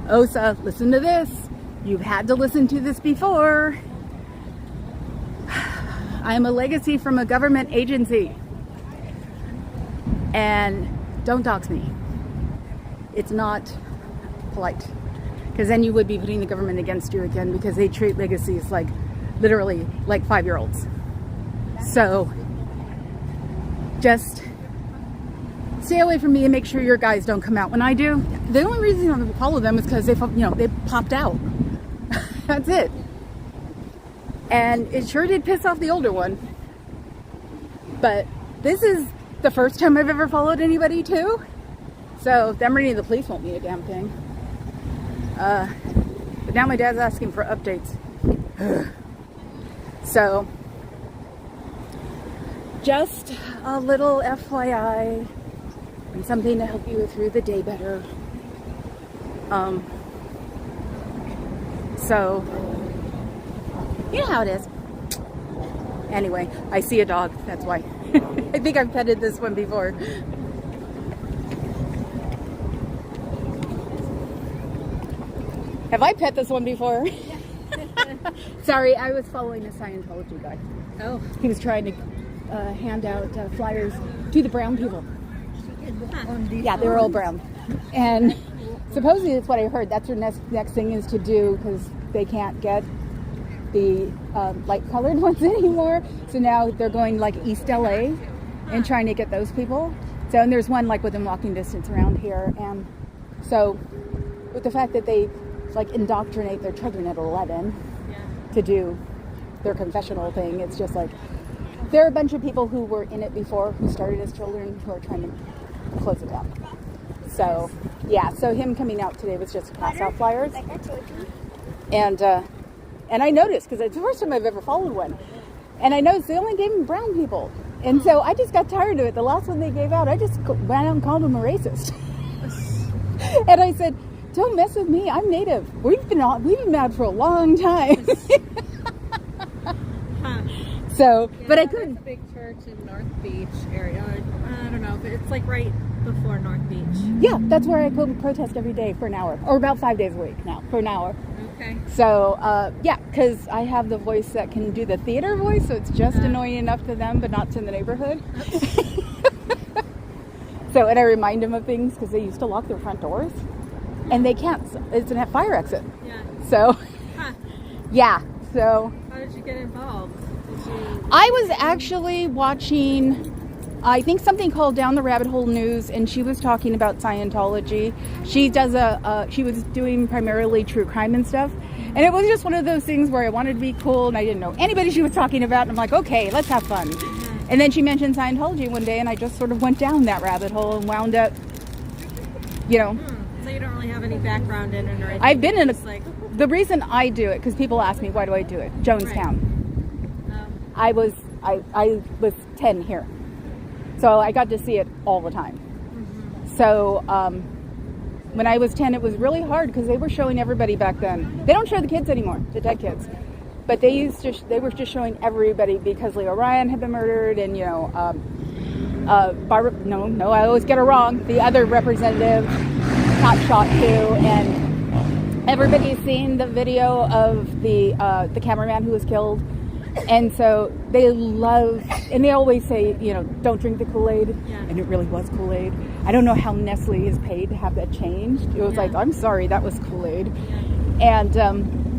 Osa, listen to this. You've had to listen to this before. I am a legacy from a government agency. And don't dox me. It's not polite. Because then you would be putting the government against you again, because they treat legacies like, literally, like 5-year-olds. So just stay away from me and make sure your guys don't come out when I do. The only reason I don't follow them is because they popped out. That's it. And it sure did piss off the older one. But this is the first time I've ever followed anybody too. So them reading the police won't mean a damn thing. But now my dad's asking for updates. So just a little FYI and something to help you through the day better. So you know how it is. Anyway, I see a dog, that's why. I think I've petted this one before. Have I pet this one before? Sorry, I was following a Scientology guy. Oh. He was trying to hand out flyers to the brown people. Yeah, they were all brown. And supposedly that's what I heard. That's their next thing is to do, because they can't get the light colored ones anymore. So now they're going like East LA and trying to get those people. So, and there's one like within walking distance around here. And so with the fact that they like indoctrinate their children at 11 to do their confessional thing. It's just like there are a bunch of people who were in it before, who started as children, who are trying to close it down. So yeah, so him coming out today was just to pass out flyers. And I noticed, because it's the first time I've ever followed one, and I noticed they only gave them brown people. And so I just got tired of it. The last one they gave out, I just went out and called them a racist. And I said, don't mess with me. I'm Native. We've been mad for a long time. So, Yeah, but I there's couldn't. a big church in North Beach area. I don't know, but it's like right before North Beach. Yeah, that's where I go protest every day for an hour, or about 5 days a week now for an hour. Okay. So, yeah, because I have the voice that can do the theater voice, so it's just annoying enough to them, but not to the neighborhood. So, and I remind them of things because they used to lock their front doors, and they can't. It's a fire exit. Yeah. So, Huh. yeah. So, How did you get involved? Did you? I was actually watching, I think, something called Down the Rabbit Hole News, and she was talking about Scientology. She does she was doing primarily true crime and stuff. And it was just one of those things where I wanted to be cool and I didn't know anybody she was talking about. And I'm like, okay, let's have fun. And then she mentioned Scientology one day and I just sort of went down that rabbit hole and wound up, you know. So you don't really have any background in it or anything? I've been in Just like, the reason I do it, because people ask me, why do I do it? Jonestown. I was 10 here. So I got to see it all the time. So when I was 10, it was really hard because they were showing everybody back then. They don't show the kids anymore, the dead kids. But they were just showing everybody because Leo Ryan had been murdered and, you know, I always get it wrong. The other representative got shot too. And everybody's seen the video of the cameraman who was killed. And so they love, and they always say, you know, don't drink the Kool-Aid. Yeah. And it really was Kool-Aid. I don't know how Nestle is paid to have that changed. It was like, I'm sorry, that was Kool-Aid. And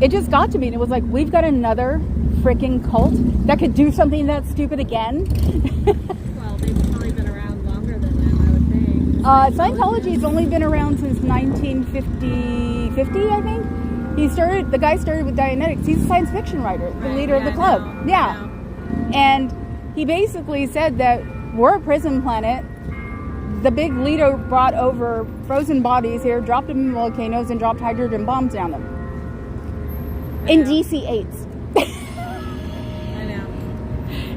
it just got to me, and it was like, we've got another freaking cult that could do something that stupid again. well, they've probably been around longer than them, I would think. Scientology's only been around since 1950, I think. The guy started with Dianetics. He's a science fiction writer, the leader of the club. And he basically said that we're a prison planet. The big leader brought over frozen bodies here, dropped them in volcanoes, and dropped hydrogen bombs down them. In DC-8s. I know.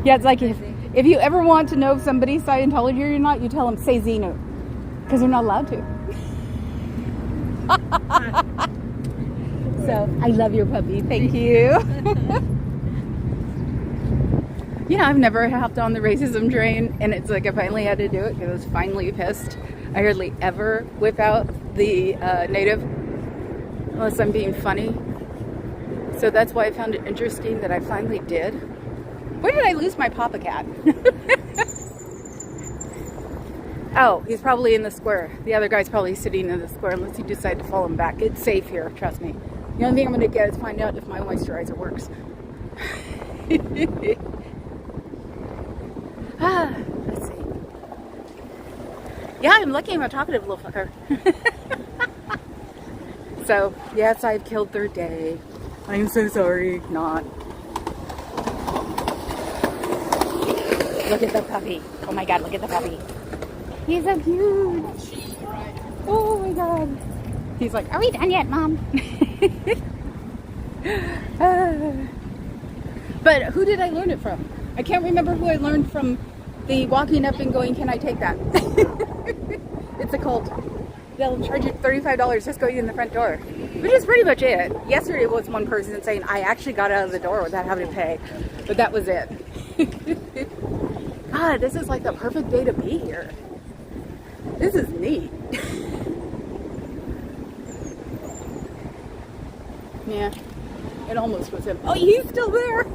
Yeah, it's like if you ever want to know if somebody's Scientology or not, you tell them, say Xenu. Because they're not allowed to. So, I love your puppy. Thank you. You know, I've never hopped on the racism train, and it's like I finally had to do it because I was finally pissed. I hardly ever whip out the native unless I'm being funny. So that's why I found it interesting that I finally did. Where did I lose my Papa Cat? Oh, he's probably in the square. The other guy's probably sitting in the square unless you decide to follow him back. It's safe here, trust me. The only thing I'm going to get is find out if my moisturizer works. Let's see. Yeah, I'm lucky I'm a talkative little fucker. So, yes, I've killed their day. I'm so sorry. Not. Look at the puppy. Oh my god, look at the puppy. He's so cute. Oh my god. He's like, are we done yet, Mom? But who did I learn it from? I can't remember who I learned from the walking up and going, can I take that? It's a cult. They'll charge you $35 just going in the front door. Which is pretty much it. Yesterday was one person saying, I actually got out of the door without having to pay. But that was it. God, this is like the perfect day to be here. This is neat. Yeah, it almost was him. Oh, he's still there.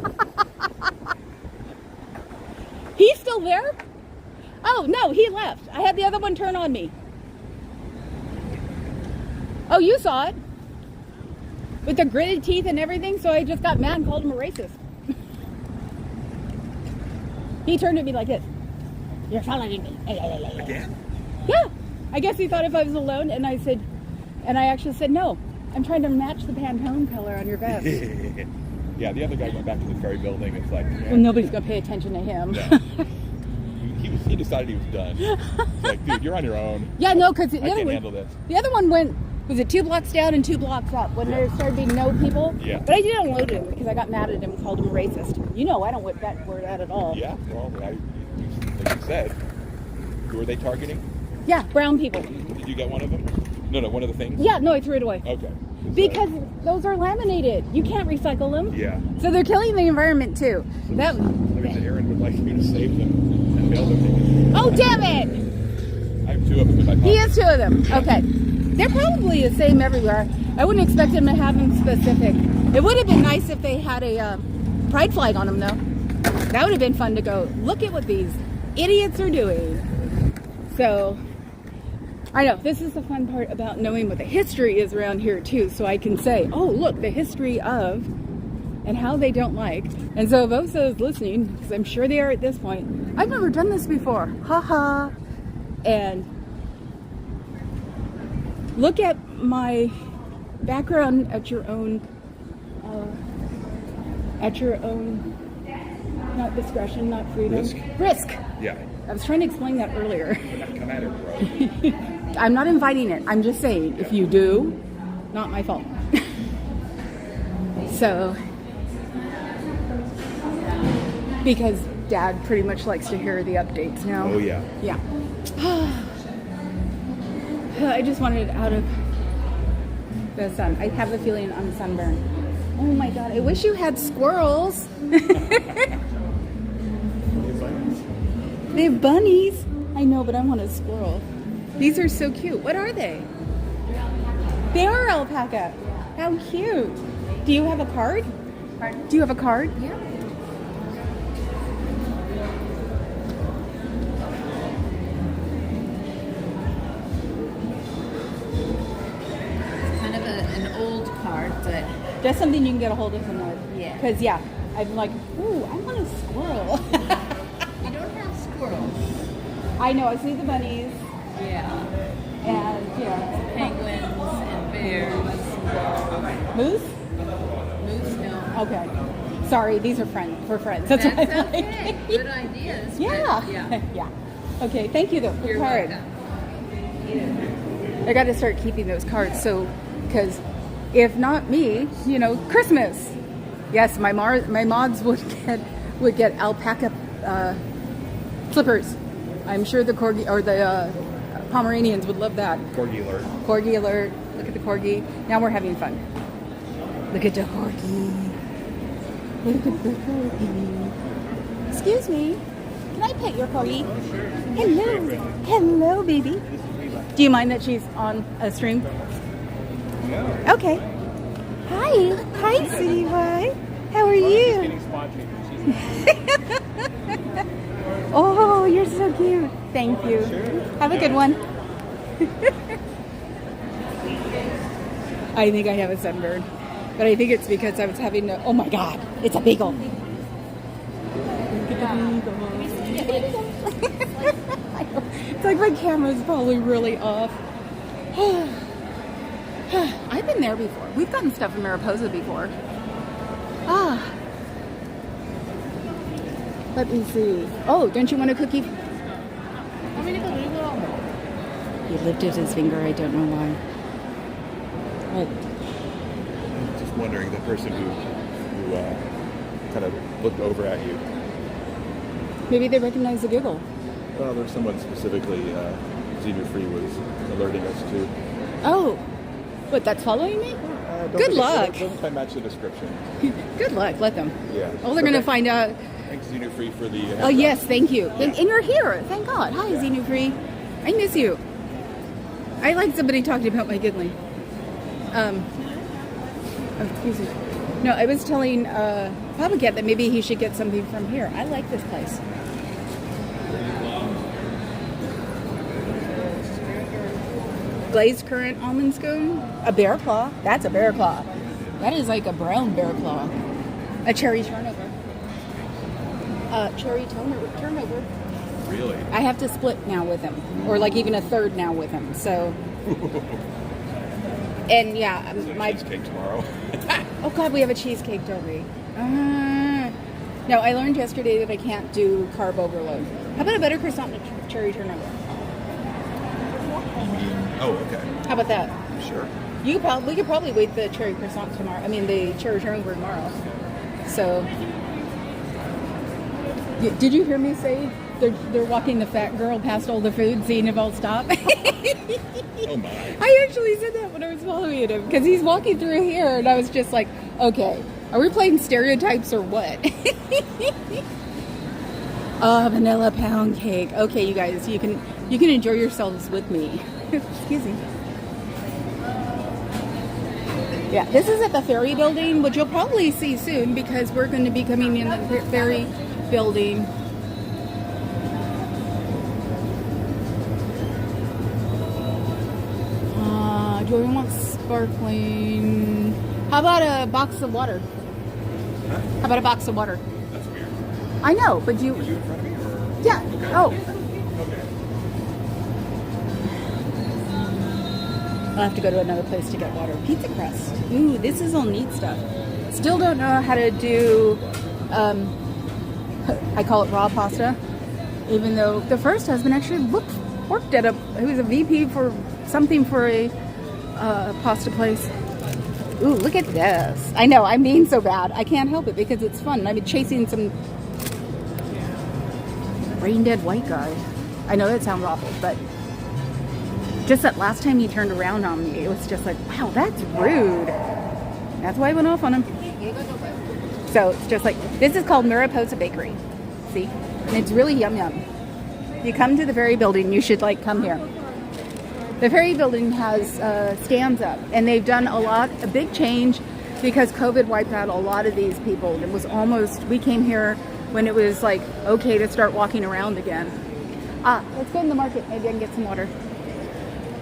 He's still there? Oh, no, he left. I had the other one turn on me. Oh, you saw it. With the gritted teeth and everything, so I just got mad and called him a racist. He turned at me like this. You're following me. Again? Yeah. I guess he thought if I was alone, and I actually said, no. I'm trying to match the Pantone color on your vest. Yeah, the other guy went back to the Ferry building. It's like, Well, nobody's gonna pay attention to him. no. He decided he was done. It's like, dude, you're on your own. Yeah, no, because the I other can't one, handle this. the other one went. Was it 2 blocks down and 2 blocks up when there started being no people? Yeah. But I did unload him because I got mad at him, called him racist. You know, I don't whip that word out at all. Yeah, well, like you said, who were they targeting? Yeah, brown people. Did you get one of them? No, one of the things? Yeah, no, I threw it away. Okay. Because those are laminated. You can't recycle them. Yeah. So they're killing the environment too. That. Like I said, Aaron would like me to save them and mail them to him. Oh, damn it! I have 2 of them in my pocket. He has 2 of them. Okay. They're probably the same everywhere. I wouldn't expect them to have them specific. It would have been nice if they had a pride flag on them, though. That would have been fun to go, look at what these idiots are doing. So, I know, this is the fun part about knowing what the history is around here, too. So I can say, oh, look, the history of, and how they don't like. And so if Osa is listening, because I'm sure they are at this point, I've never done this before. Ha-ha. And look at my background at your own, not discretion, not freedom. Risk. Yeah. I was trying to explain that earlier. Come at it, bro. I'm not inviting it. I'm just saying, if you do, not my fault. So, because Dad pretty much likes to hear the updates now. Oh, yeah. Yeah. I just wanted out of the sun. I have a feeling I'm sunburned. Oh my God, I wish you had squirrels. They have bunnies. I know, but I want a squirrel. These are so cute. What are they? They are alpaca. How cute. Do you have a card? Pardon? Do you have a card? Yeah. Kind of an old card, but Just something you can get a hold of him with. Yeah. Because, yeah, I'm like, ooh, I want a squirrel. we don't have squirrels. I know, I see the bunnies Yeah. and, you know, Penguins and bears. moose? Moose, no. Okay. Sorry, these are friends. We're friends. That's That's what I like. okay. Good ideas. but Yeah. Yeah. Yeah. Okay, thank you though. For the You're card. welcome. I got to start keeping those cards. So, because if not me, you know, Christmas. Yes, my mods would get alpaca slippers. I'm sure the corgi or the Pomeranians would love that. Corgi alert. Corgi alert. Look at the corgi. Now we're having fun. Look at the corgi. Look at the corgi. Excuse me. Can I pet your corgi? Hello. Hello, baby. Do you mind that she's on a stream? Okay. Hi. Hi, sweetie pie. How are you? Oh, you're so cute. Thank you. Have a good one. I think I have a sunburn. But I think it's because I was having a... Oh my God. It's a beagle. Look at the beagle. I know. It's like my camera's probably really off. I've been there before. We've gotten stuff from Mariposa before. Let me see. Oh, don't you want a cookie? He lifted his finger. I don't know why. Oh, Just wondering, the person who kind of looked over at you. maybe they recognize the giggle. Well, there's someone specifically Xenu Free was alerting us to. Oh, what? That's following me? Don't Good think luck. It doesn't quite match the description. Good luck. Let them. Yeah. Oh, they're gonna find out. Thanks, Xenu Free, for the. Oh yes, thank you. And you're here. Thank God. Hi, Xenu Free. I miss you. I like somebody talking about my giggling. Oh, excuse me. No, I was telling Papacat that maybe he should get something from here. I like this place. Glazed currant almond scone. A bear claw. That's a bear claw. That is like a brown bear claw. A cherry turnover. Cherry turnover. Really? I have to split now with him, or like even a third now with him. So, and yeah, my Cheesecake tomorrow. oh God, we have a cheesecake, don't we? No, I learned yesterday that I can't do carb overload. How about a butter croissant and a cherry turnover? Oh, okay. How about that? Sure. We could probably wait the cherry croissant tomorrow. I mean, the cherry turnover tomorrow. So, did you hear me say they're walking the fat girl past all the food, seeing if I'll stop? Oh my. I actually said that when I was following him because he's walking through here, and I was just like, okay, are we playing stereotypes or what? Oh, vanilla pound cake. Okay, you guys, you can enjoy yourselves with me. Excuse me. Yeah, this is at the Ferry building, which you'll probably see soon because we're going to be coming in the Ferry building. Do I want sparkling? How about a box of water? Huh? How about a box of water? That's weird. I know, but Were you in front of me or? Yeah. Okay. Oh. Okay. I'll have to go to another place to get water. Pizza crust. Ooh, this is all neat stuff. Still don't know how to do, I call it raw pasta, even though the first husband actually worked at he was a VP for something for a pasta place. Ooh, look at this. I know, I'm being so bad. I can't help it because it's fun. I've been chasing some brain dead white guy. I know that sounds awful, but just that last time he turned around on me, it was just like, wow, that's rude. That's why I went off on him. So it's just like, this is called Mariposa Bakery. See? And it's really yum yum. You come to the Ferry building, you should like come here. The Ferry building has stands up, and they've done a big change because COVID wiped out a lot of these people. It was almost, we came here when it was like okay to start walking around again. Let's go in the market, maybe I can get some water.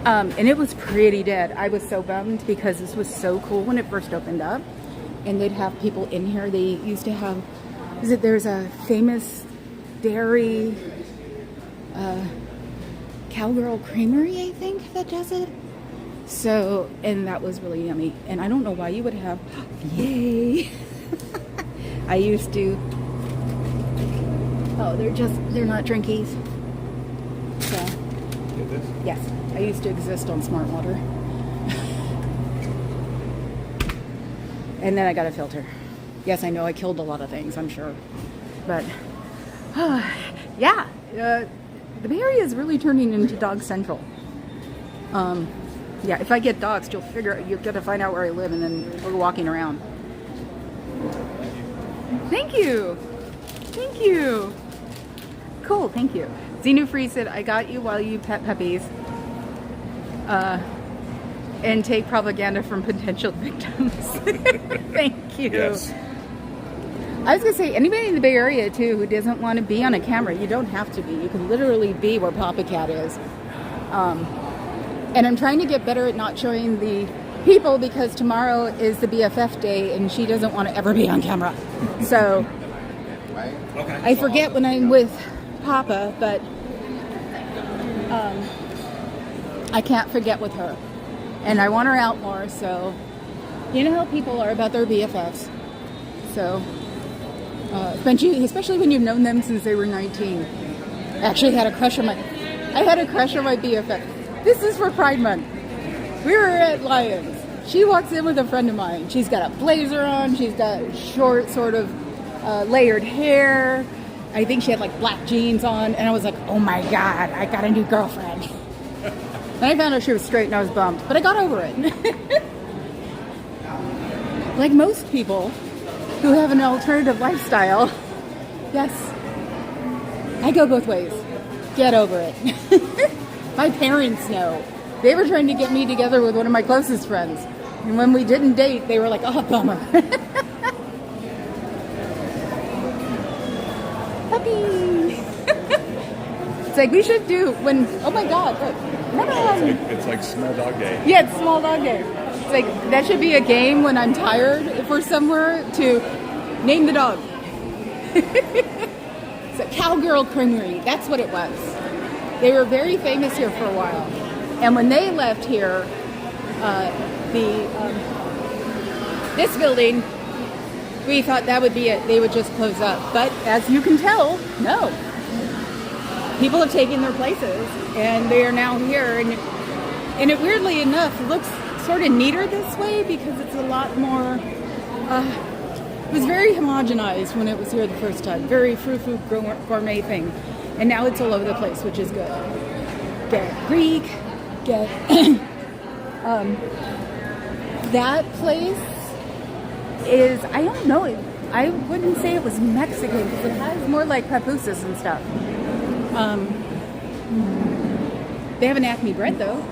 And it was pretty dead. I was so bummed because this was so cool when it first opened up, and they'd have people in here. They used to have, there's a famous dairy Cowgirl Creamery, I think, that does it. So, and that was really yummy. And I don't know why you would have, yay. I used to, oh, they're not drinkies. So, Get this? yes, I used to exist on Smart Water. And then I got a filter. Yes, I know I killed a lot of things, I'm sure. But, yeah, the Bay Area is really turning into Dog Central. Yeah, if I get dogs, you'll get to find out where I live, and then we're walking around. Thank you. Thank you. Cool, thank you. Xenu Free said, I got you while you pet puppies. And take propaganda from potential victims. Thank you. Yes. I was going to say, anybody in the Bay Area, too, who doesn't want to be on a camera, you don't have to be. You can literally be where Papa Cat is. And I'm trying to get better at not showing the people because tomorrow is the BFF day and she doesn't want to ever be on camera. So I forget when I'm with Papa, but I can't forget with her. And I want her out more, so you know how people are about their BFFs. So, especially when you've known them since they were 19. I actually had a crush on my BFF. This is for Pride Month. We were at Lions. She walks in with a friend of mine. She's got a blazer on. She's got short, sort of layered hair. I think she had like black jeans on. And I was like, oh my God, I got a new girlfriend. Then I found out she was straight and I was bummed. But I got over it. Like most people who have an alternative lifestyle, yes, I go both ways. Get over it. My parents know. They were trying to get me together with one of my closest friends. And when we didn't date, they were like, oh, bummer. Puppy. It's like we should do when, oh my God, look. Come on. It's like small dog day. Yeah, it's small dog day. It's like, that should be a game when I'm tired, if we're somewhere, to name the dog. It's a Cowgirl Creamery. That's what it was. They were very famous here for a while. And when they left here, this building we thought that would be it. They would just close up. But as you can tell, no. People have taken their places, and they are now here. And it weirdly enough looks sort of neater this way because it's a lot more. It was very homogenized when it was here the first time. Very frou-frou gourmet thing, and now it's all over the place, which is good. Get Greek, get that place is, I don't know, I wouldn't say it was Mexican because it has more like pupusas and stuff. They have an Acme bread though.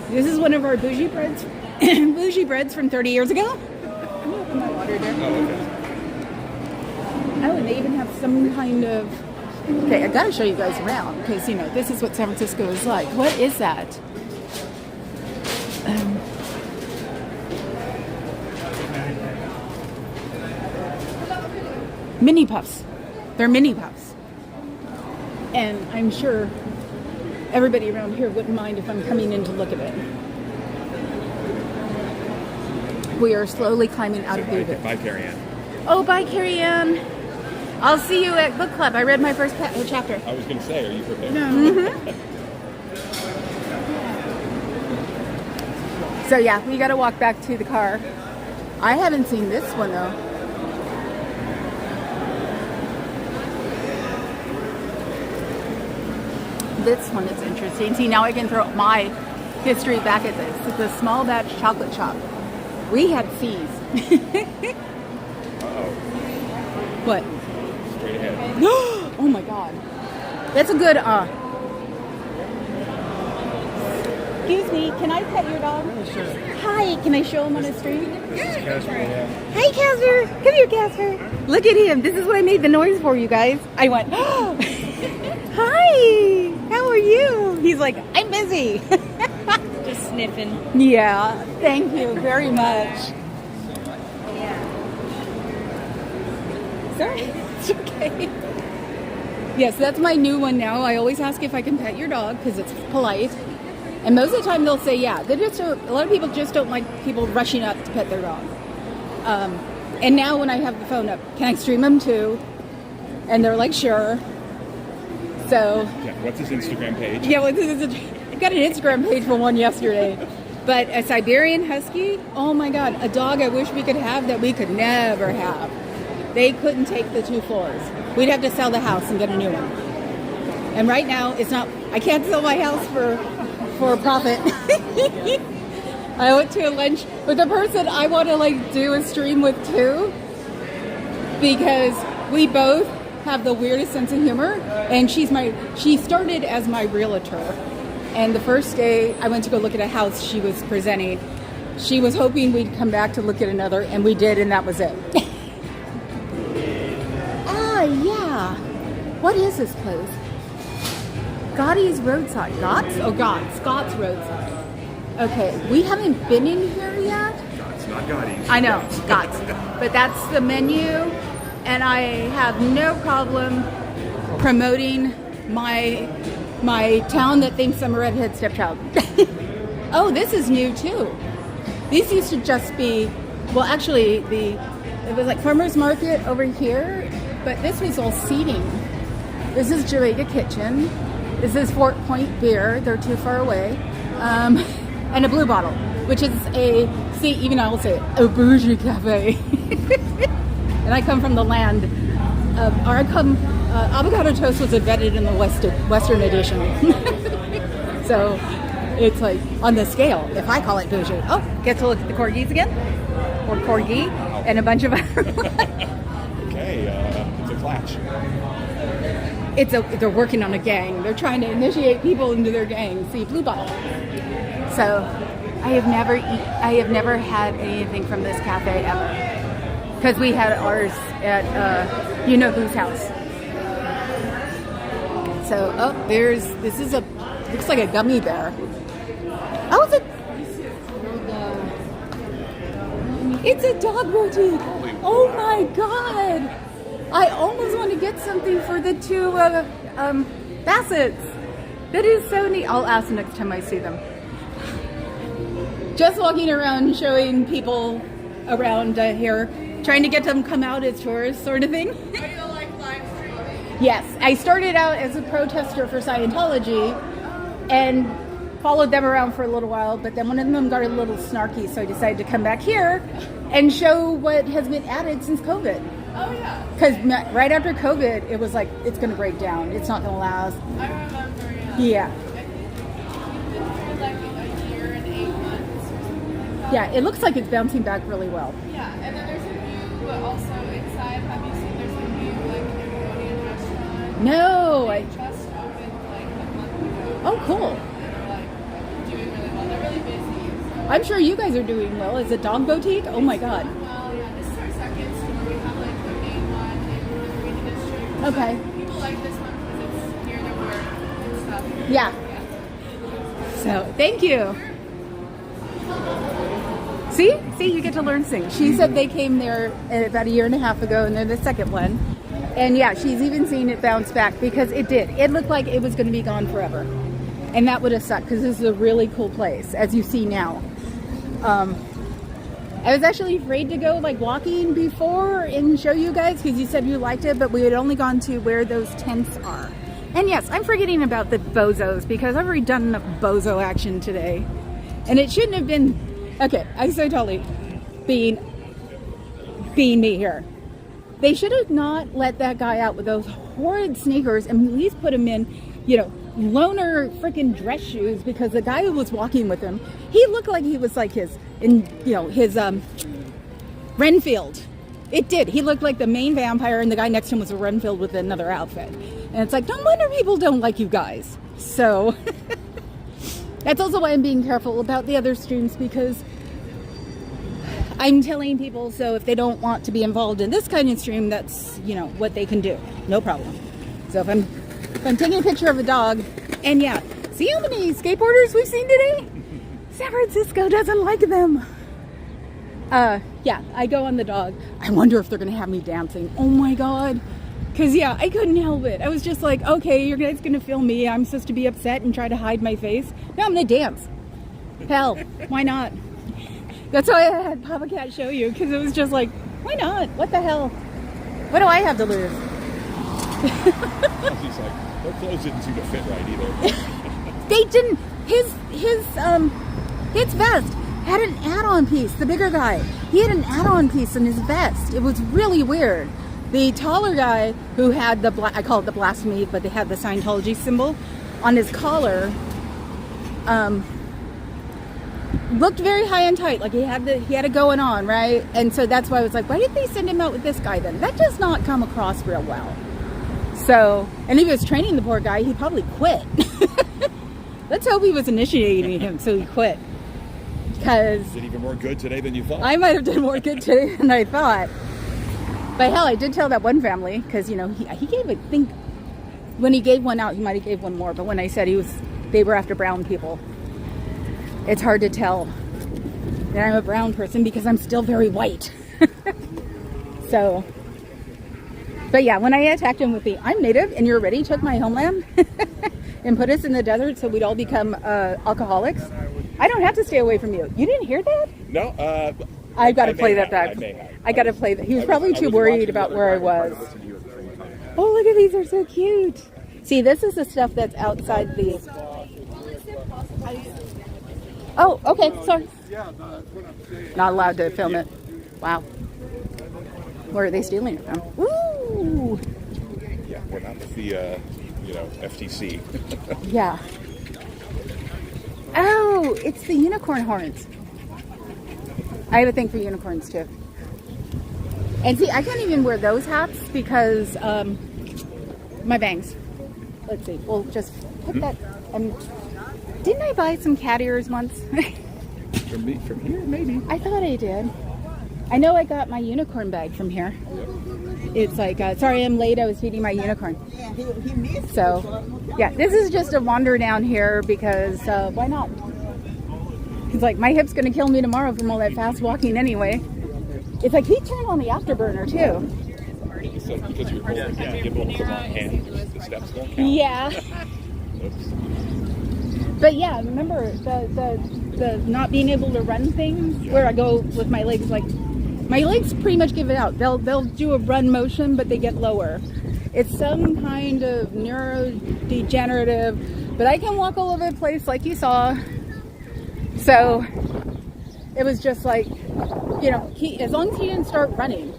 This is one of our bougie breads, bougie breads from 30 years ago. I'm gonna open my water there. Oh, okay. Oh, and they even have some kind of. Okay, I gotta show you guys around because you know this is what San Francisco is like. What is that? Mini puffs. They're mini puffs. And I'm sure everybody around here wouldn't mind if I'm coming in to look at it. We are slowly climbing out of the event. Bye, Carrie Ann. Oh, bye, Carrie Ann. I'll see you at book club. I read my first chapter. I was going to say, are you prepared? So yeah, we got to walk back to the car. I haven't seen this one though. This one is interesting. See, now I can throw my history back at this. It's a small batch chocolate shop. We had C's. Uh-oh. What? Straight ahead. Oh my God. That's a good, Excuse me, can I pet your dog? Sure. Hi, can I show him on the street? This is Casper, yeah. Hi, Casper. Come here, Casper. Look at him. This is what I made the noise for, you guys. I went, oh, hi. How are you? He's like, I'm busy. Just sniffing. Yeah, thank you very much. Sorry, it's okay. Yes, that's my new one now. I always ask if I can pet your dog because it's polite. And most of the time they'll say yeah. They just don't, a lot of people just don't like people rushing up to pet their dog. And now when I have the phone up, can I stream them too? And they're like, sure. So. Yeah, what's his Instagram page? Yeah, I got an Instagram page for one yesterday. But a Siberian Husky, oh my God, a dog I wish we could have that we could never have. They couldn't take the 2 floors. We'd have to sell the house and get a new one. And right now, it's not, I can't sell my house for a profit. I went to a lunch with a person I want to like do a stream with too, because we both have the weirdest sense of humor, and she started as my realtor, and the first day I went to go look at a house she was presenting, she was hoping we'd come back to look at another, and we did, and that was it. Yeah. What is this place? Gottie's Roadside. Gott's? Oh, Scott's Roadside. Okay, we haven't been in here yet. It's not Gottie's. I know, Scott's. But that's the menu, and I have no problem promoting my town that thinks I'm a redhead stepchild. Oh, this is new too. These used to just be, well, actually, it was like farmer's market over here, but this was all seating. This is Jamaica Kitchen. This is Fort Point Beer. They're too far away. And a Blue Bottle, which is even I will say it, a bougie cafe. And I come from the land. Avocado toast was invented in the Western edition. So it's like on the scale, if I call it bougie. Oh, get to look at the corgis again? Or corgi, and a bunch of other Okay, it's a clash. They're working on a gang. They're trying to initiate people into their gang. See, Blue Bottle. So I have never had anything from this cafe ever. Because we had ours at you know whose house. So looks like a gummy bear. Oh, it's a dog boutique. Oh my God. I almost want to get something for the 2 Bassets. That is so neat. I'll ask next time I see them. Just walking around showing people around here. trying to get them come out as tourists sort of thing. Are you like live streaming? Yes, I started out as a protester for Scientology and followed them around for a little while, but then one of them got a little snarky, so I decided to come back here and show what has been added since COVID. Oh yeah. Because right after COVID, it was like, it's going to break down. It's not going to last. I remember. Yeah. I think we've been through like a year and 8 months or something like that. Yeah, it looks like it's bouncing back really well. Yeah, and then there's a new, also inside, have you seen there's a new like Cambodian restaurant? No. They just opened like a month ago. Oh, cool. They're like doing really well. They're really busy. So. I'm sure you guys are doing well. Is it Dog Boutique? Oh my God. Well, yeah, this is our second store. We have like the main one in the Marina District. Okay. But people like this one because it's near their work and stuff. Yeah. So, thank you. See, you get to learn things. She said they came there about a year and a half ago, and they're the second one. And yeah, she's even seen it bounce back because it did. It looked like it was going to be gone forever. And that would have sucked because this is a really cool place, as you see now. I was actually afraid to go like walking before and show you guys because you said you liked it, but we had only gone to where those tents are. And yes, I'm forgetting about the bozos because I've already done enough bozo action today. And it shouldn't have been, okay, I'm so totally being me here. They should have not let that guy out with those horrid sneakers and at least put him in, loner freaking dress shoes because the guy who was walking with him, he looked like he was like his Renfield. It did. He looked like the main vampire and the guy next to him was a Renfield with another outfit. And it's like, no wonder people don't like you guys. So that's also why I'm being careful about the other streams because I'm telling people so if they don't want to be involved in this kind of stream, that's, what they can do. No problem. So if I'm taking a picture of a dog, and yeah, see how many skateboarders we've seen today? San Francisco doesn't like them. Yeah, I go on the dog. I wonder if they're going to have me dancing. Oh my God. Because yeah, I couldn't help it. I was just like, okay, you guys going to film me. I'm supposed to be upset and try to hide my face. No, I'm going to dance. Hell, why not? That's why I had Papa Cat show you, because it was just like, why not? What the hell? What do I have to lose? He's like, their clothes didn't seem to fit right either. They didn't. His vest had an add-on piece. The bigger guy, he had an add-on piece in his vest. It was really weird. The taller guy who had I call it the blasphemy, but they had the Scientology symbol on his collar, looked very high and tight, like he had it going on, right? And so that's why I was like, why did they send him out with this guy then? That does not come across real well. So, and if he was training the poor guy, he probably quit. Let's hope he was initiating him, so he quit. Because did even more good today than you thought. I might have done more good today than I thought. But hell, I did tell that one family, because, he gave, I think, when he gave one out, he might have gave one more. But when I said they were after brown people, it's hard to tell that I'm a brown person because I'm still very white. So, but yeah, when I attacked him with I'm native and you're ready, took my homeland and put us in the desert so we'd all become alcoholics. I don't have to stay away from you. You didn't hear that? No, I've got to play that back. I may have. I got to play that. He was probably too worried about where I was. Oh, look at these. They're so cute. See, this is the stuff that's outside the... Oh, okay. Sorry. Not allowed to film it. Wow. Where are they stealing it from? Ooh. Yeah, we're not with the, FTC. Yeah. Oh, it's the unicorn horns. I have a thing for unicorns too. And see, I can't even wear those hats because my bangs. Let's see. We'll just put that. Didn't I buy some cat ears once? From here, maybe. I thought I did. I know I got my unicorn bag from here. It's like, sorry I'm late, I was feeding my unicorn. So, yeah, this is just a wander down here because why not? It's like, my hip's going to kill me tomorrow from all that fast walking anyway. It's like, he turned on the afterburner too. So because you're holding gimbal the wrong hand, the steps don't count. Yeah. Oops. But yeah, remember the not being able to run things where I go with my legs like My legs pretty much give it out. They'll do a run motion, but they get lower. It's some kind of neurodegenerative, but I can walk all over the place like you saw. So it was just like, you know, as long as he didn't start running.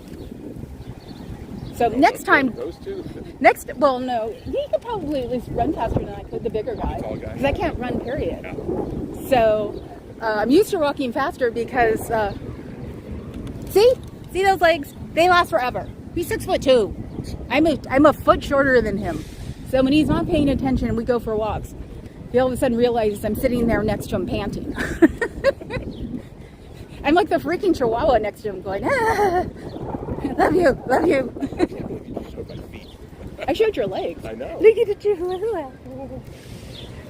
So next time, well, no, he could probably at least run faster than I could, the bigger guy, because I can't run, period. Yeah. So I'm used to walking faster because, see those legs? They last forever. He's 6'2". I'm a foot shorter than him. So when he's not paying attention and we go for walks, he all of a sudden realizes I'm sitting there next to him panting. I'm like the freaking chihuahua next to him going, ah, love you, love you. I showed your legs. I know. Look at the chihuahua.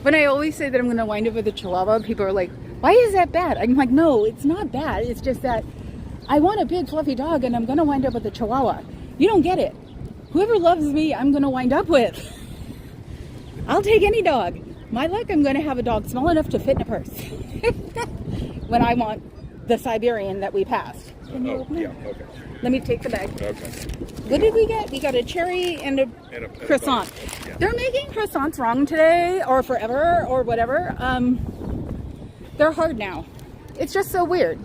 When I always say that I'm going to wind up with a chihuahua, people are like, why is that bad? I'm like, no, it's not bad. It's just that I want a big fluffy dog and I'm going to wind up with a chihuahua. You don't get it. Whoever loves me, I'm going to wind up with. I'll take any dog. My luck, I'm going to have a dog small enough to fit in a purse. When I want the Siberian that we passed. Oh, yeah, okay. Let me take the bag. Okay. What did we get? We got a cherry and a croissant. Yeah. They're making croissants wrong today or forever or whatever. They're hard now. It's just so weird.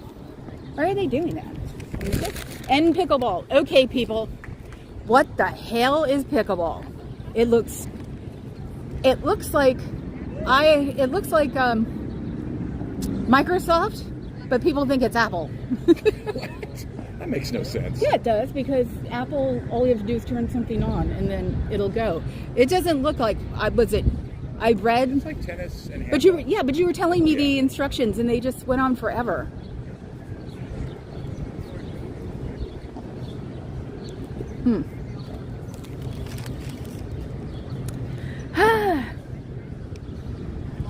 Why are they doing that? And pickleball. Okay, people. What the hell is pickleball? It looks like Microsoft, but people think it's Apple. That makes no sense. Yeah, it does, because Apple, all you have to do is turn something on and then it'll go. It doesn't look like, I read. It's like tennis and handball. But you were telling me the instructions and they just went on forever.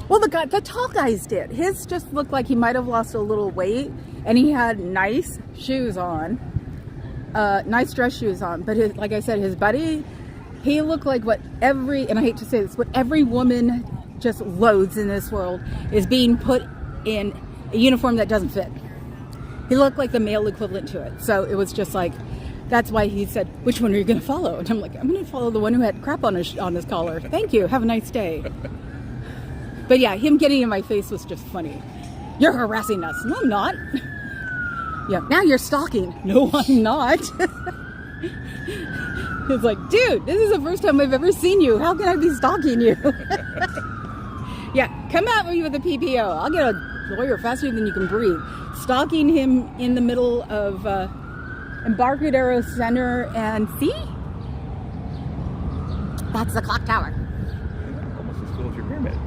Well, the tall guys did. His just looked like he might have lost a little weight, and he had nice shoes on, nice dress shoes on. But like I said, his buddy, he looked like and I hate to say this, what every woman just loathes in this world is being put in a uniform that doesn't fit. He looked like the male equivalent to it. So it was just like, that's why he said, which one are you going to follow? And I'm like, I'm going to follow the one who had crap on his collar. Thank you. Have a nice day. But yeah, him getting in my face was just funny. You're harassing us. No, I'm not. Yeah, now you're stalking. No, I'm not. It's like, dude, this is the first time I've ever seen you. How can I be stalking you? Yeah, come at me with a PPO. I'll get a lawyer faster than you can breathe. Stalking him in the middle of Embarcadero Center, and see? That's the clock tower. Almost as cool as your pyramid.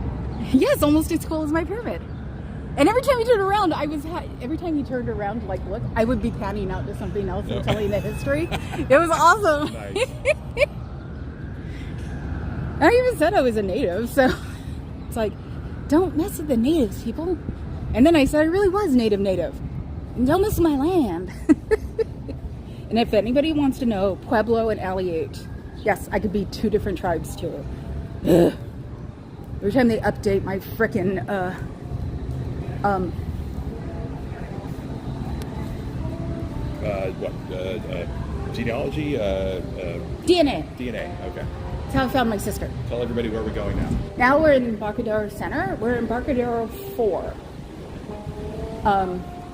Yes, almost as cool as my pyramid. And every time he turned around, like look, I would be panning out to something else and telling the history. It was awesome. Nice. I even said I was a native, so it's like, don't mess with the natives, people. And then I said I really was native. And don't mess with my land. And if anybody wants to know, Pueblo and Alliate. Yes, I could be two different tribes too. Ugh. Every time they update my frickin' genealogy? DNA. DNA, okay. That's how I found my sister. Tell everybody where we're going now. Now we're in Embarcadero Center. We're in Embarcadero 4.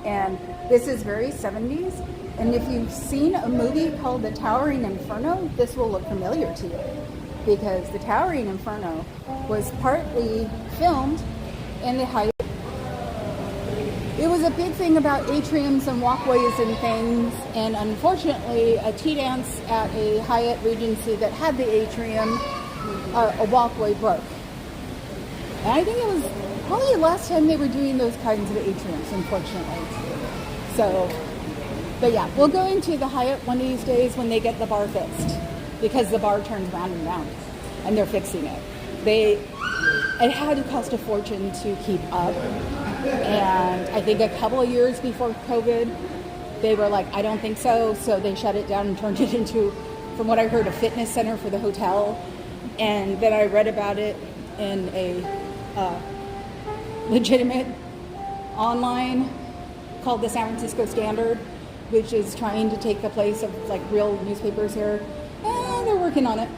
And this is very 70s. And if you've seen a movie called The Towering Inferno, this will look familiar to you. Because The Towering Inferno was partly filmed in the Hyatt. It was a big thing about atriums and walkways and things. And unfortunately, a tea dance at a Hyatt Regency that had the atrium, a walkway broke. And I think it was probably the last time they were doing those kinds of atriums, unfortunately. So, but yeah, we'll go into the Hyatt one of these days when they get the bar fixed, because the bar turns round and round, and they're fixing it. It had to cost a fortune to keep up, and I think a couple of years before COVID, they were like, I don't think so, so they shut it down and turned it into, from what I heard, a fitness center for the hotel. And then I read about it in a legitimate online called the San Francisco Standard, which is trying to take the place of like real newspapers here, and they're working on it.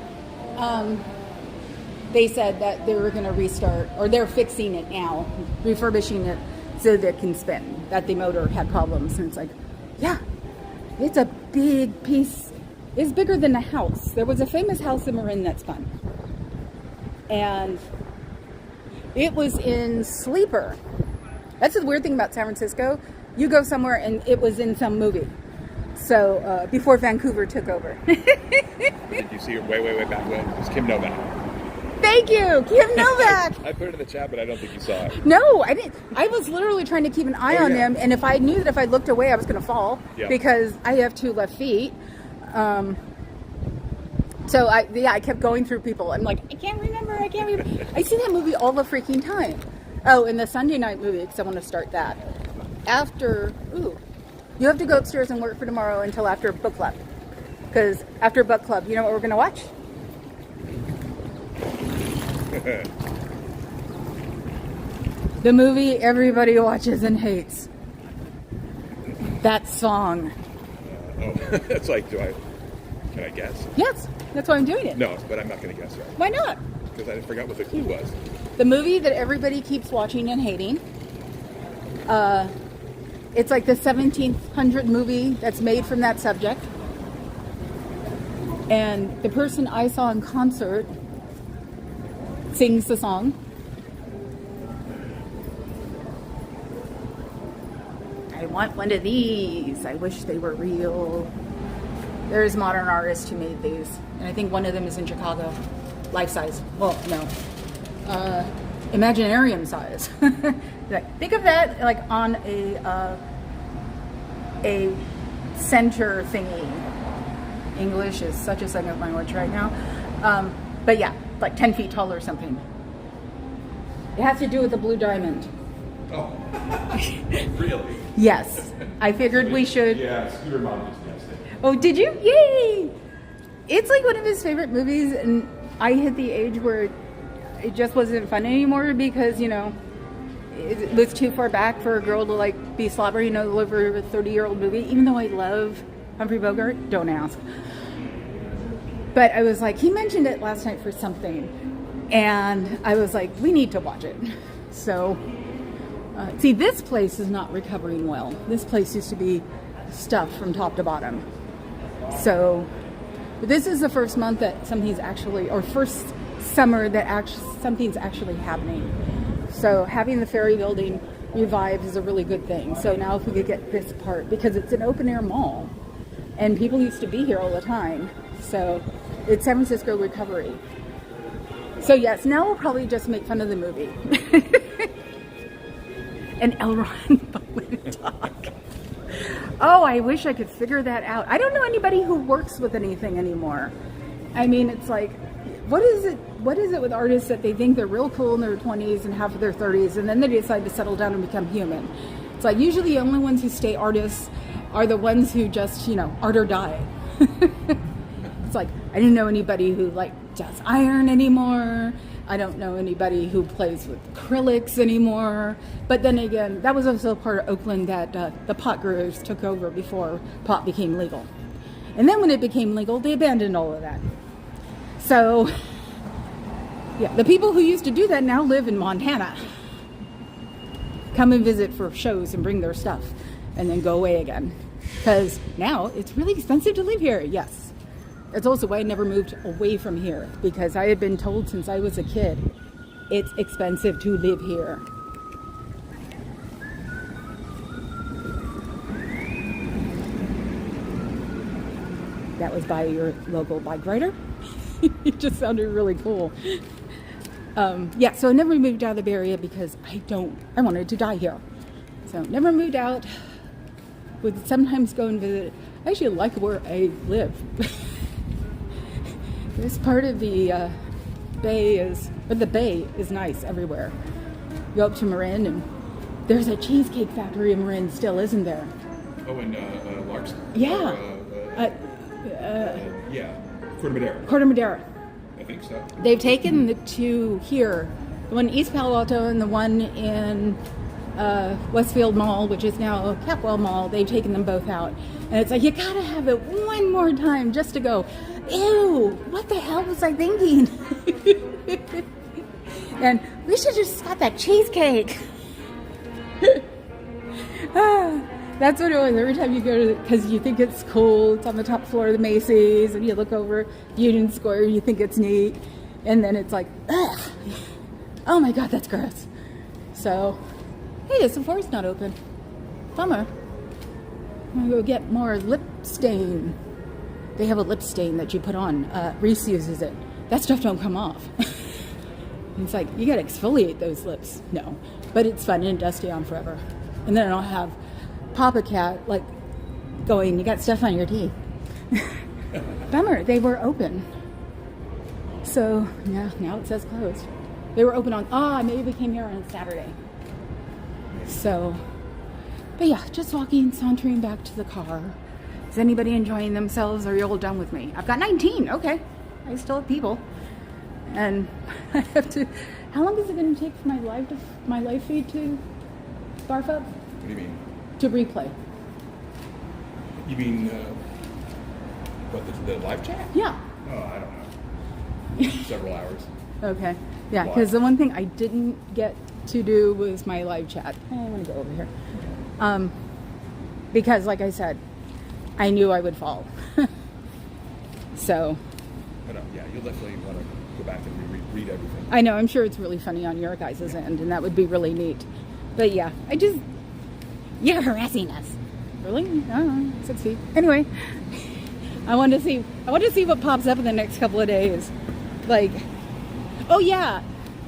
They said that they were going to restart, or they're fixing it now, refurbishing it so that it can spin, that the motor had problems. And it's like, yeah, it's a big piece. It's bigger than a house. There was a famous house in Marin that spun. And it was in Sleeper. That's the weird thing about San Francisco. You go somewhere and it was in some movie. So, before Vancouver took over. Did you see it way back when? It was Kim Novak. Thank you, Kim Novak. I put it in the chat, but I don't think you saw it. No, I didn't. I was literally trying to keep an eye on yeah. him, and if I knew that if I looked away, I was going to fall because I have 2 left feet. So I kept going through people. I'm like, I can't remember. I see that movie all the freaking time. Oh, and the Sunday night movie, because I want to start that. You have to go upstairs and work for tomorrow until after book club. Because after book club, you know what we're going to watch? The movie everybody watches and hates. That song. It's like, can I guess? Yes, that's why I'm doing it. No, but I'm not going to guess right. Why not? Because I forgot what the clue was. The movie that everybody keeps watching and hating. It's like the 1700 movie that's made from that subject. And the person I saw in concert sings the song. I want one of these. I wish they were real. There's modern artists who made these. And I think one of them is in Chicago. Life size. Well, no. Imaginarium size. Like, think of that like on a center thingy. English is such a second language right now. But yeah, like 10 feet tall or something. It has to do with the blue diamond. Oh, really? Yes. I figured we should. Yeah, Scooter Mom just guessed it. Oh, did you? Yay! It's like one of his favorite movies, and I hit the age where it just wasn't fun anymore because, you know, it was too far back for a girl to like be slobbering over a 30-year-old movie, even though I love Humphrey Bogart. Don't ask. But I was like, he mentioned it last night for something, and I was like, we need to watch it. So, see, this place is not recovering well. This place used to be stuffed from top to bottom. So, this is the first month that something's actually, or first summer that something's actually happening. So, having the Ferry building revived is a really good thing. So now if we could get this part, because it's an open air mall, and people used to be here all the time. So, it's San Francisco recovery. So yes, now we'll probably just make fun of the movie. And L. Ron Bowen talk. Oh, I wish I could figure that out. I don't know anybody who works with anything anymore. I mean, it's like, what is it with artists that they think they're real cool in their 20s and half of their 30s, and then they decide to settle down and become human? It's like, usually the only ones who stay artists are the ones who just, you know, art or die. It's like, I didn't know anybody who like does iron anymore. I don't know anybody who plays with acrylics anymore. But then again, that was also part of Oakland that the pot growers took over before pot became legal. And then when it became legal, they abandoned all of that. So, yeah, the people who used to do that now live in Montana. Come and visit for shows and bring their stuff and then go away again. Because now it's really expensive to live here, yes. It's also why I never moved away from here, because I had been told since I was a kid, it's expensive to live here. That was by your local bike rider. It just sounded really cool. Yeah, so I never moved out of the Bay Area because I wanted to die here. So never moved out. Would sometimes go and visit. I actually like where I live. This part of the bay is nice everywhere. Go up to Marin, and there's a cheesecake factory in Marin still, isn't there? Oh, and Larkspur. Yeah. Yeah. Corte Corte Madera. I think so. They've taken the two here, the one in East Palo Alto and the one in Westfield Mall, which is now Capwell Mall. They've taken them both out. And it's like, you gotta have it one more time just to go, ew, what the hell was I thinking? And we should just got that cheesecake. That's what it was every time you go to, because you think it's cool. It's on the top floor of the Macy's, and you look over Union Square, you think it's neat, and then it's like, ugh, oh my god, that's gross. So, hey, the Sephora's not open. Bummer. I'm gonna go get more lip stain. They have a lip stain that you put on. Reese uses it. That stuff don't come off. It's like, you gotta exfoliate those lips. No, but it's fun and it does stay on forever. And then I'll have Papa Cat like going, you got stuff on your teeth. Bummer, they were open. So yeah, now it says closed. They were open on, maybe we came here on Saturday. So, but yeah, just walking, sauntering back to the car. Is anybody enjoying themselves, or are you all done with me? I've got 19, okay. I still have people. And I have to, how long is it going to take for my live feed to barf up? What do you mean? To replay. You mean, what, the live chat? Yeah. Oh, I don't know. Several hours. Okay. Yeah, Why? because the one thing I didn't get to do was my live chat. I want to go over here. Because, like I said, I knew I would fall. So. But, yeah, you'll definitely want to go back and read everything. I know, I'm sure it's really funny on your guys' end, and that would be really neat. But yeah, you're harassing us. Really? Oh, 6 feet. Anyway, I want to see what pops up in the next couple of days. Like, oh yeah,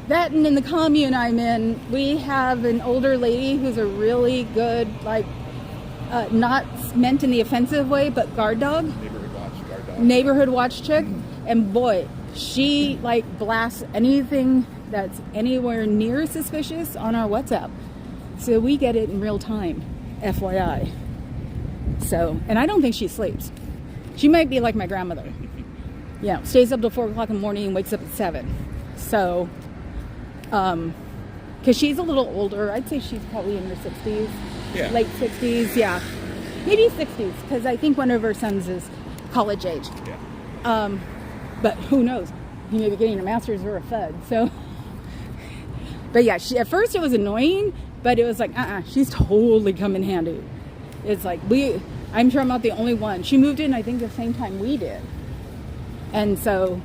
that, and in the commune I'm in, we have an older lady who's a really good, like, not meant in the offensive way, but guard dog. Neighborhood watch chick. And boy, she like blasts anything that's anywhere near suspicious on our WhatsApp. So we get it in real time, FYI. So, and I don't think she sleeps. She might be like my grandmother. Yeah, stays up till 4 o'clock in the morning and wakes up at 7. So, because she's a little older, I'd say she's probably in her 60s, late 60s, yeah. Maybe 60s, because I think one of her sons is college age. Yeah. But who knows? He may be getting a master's or a fed. So, but yeah, at first it was annoying, but it was like, she's totally come in handy. It's like, I'm sure I'm not the only one. She moved in, I think, the same time we did. And so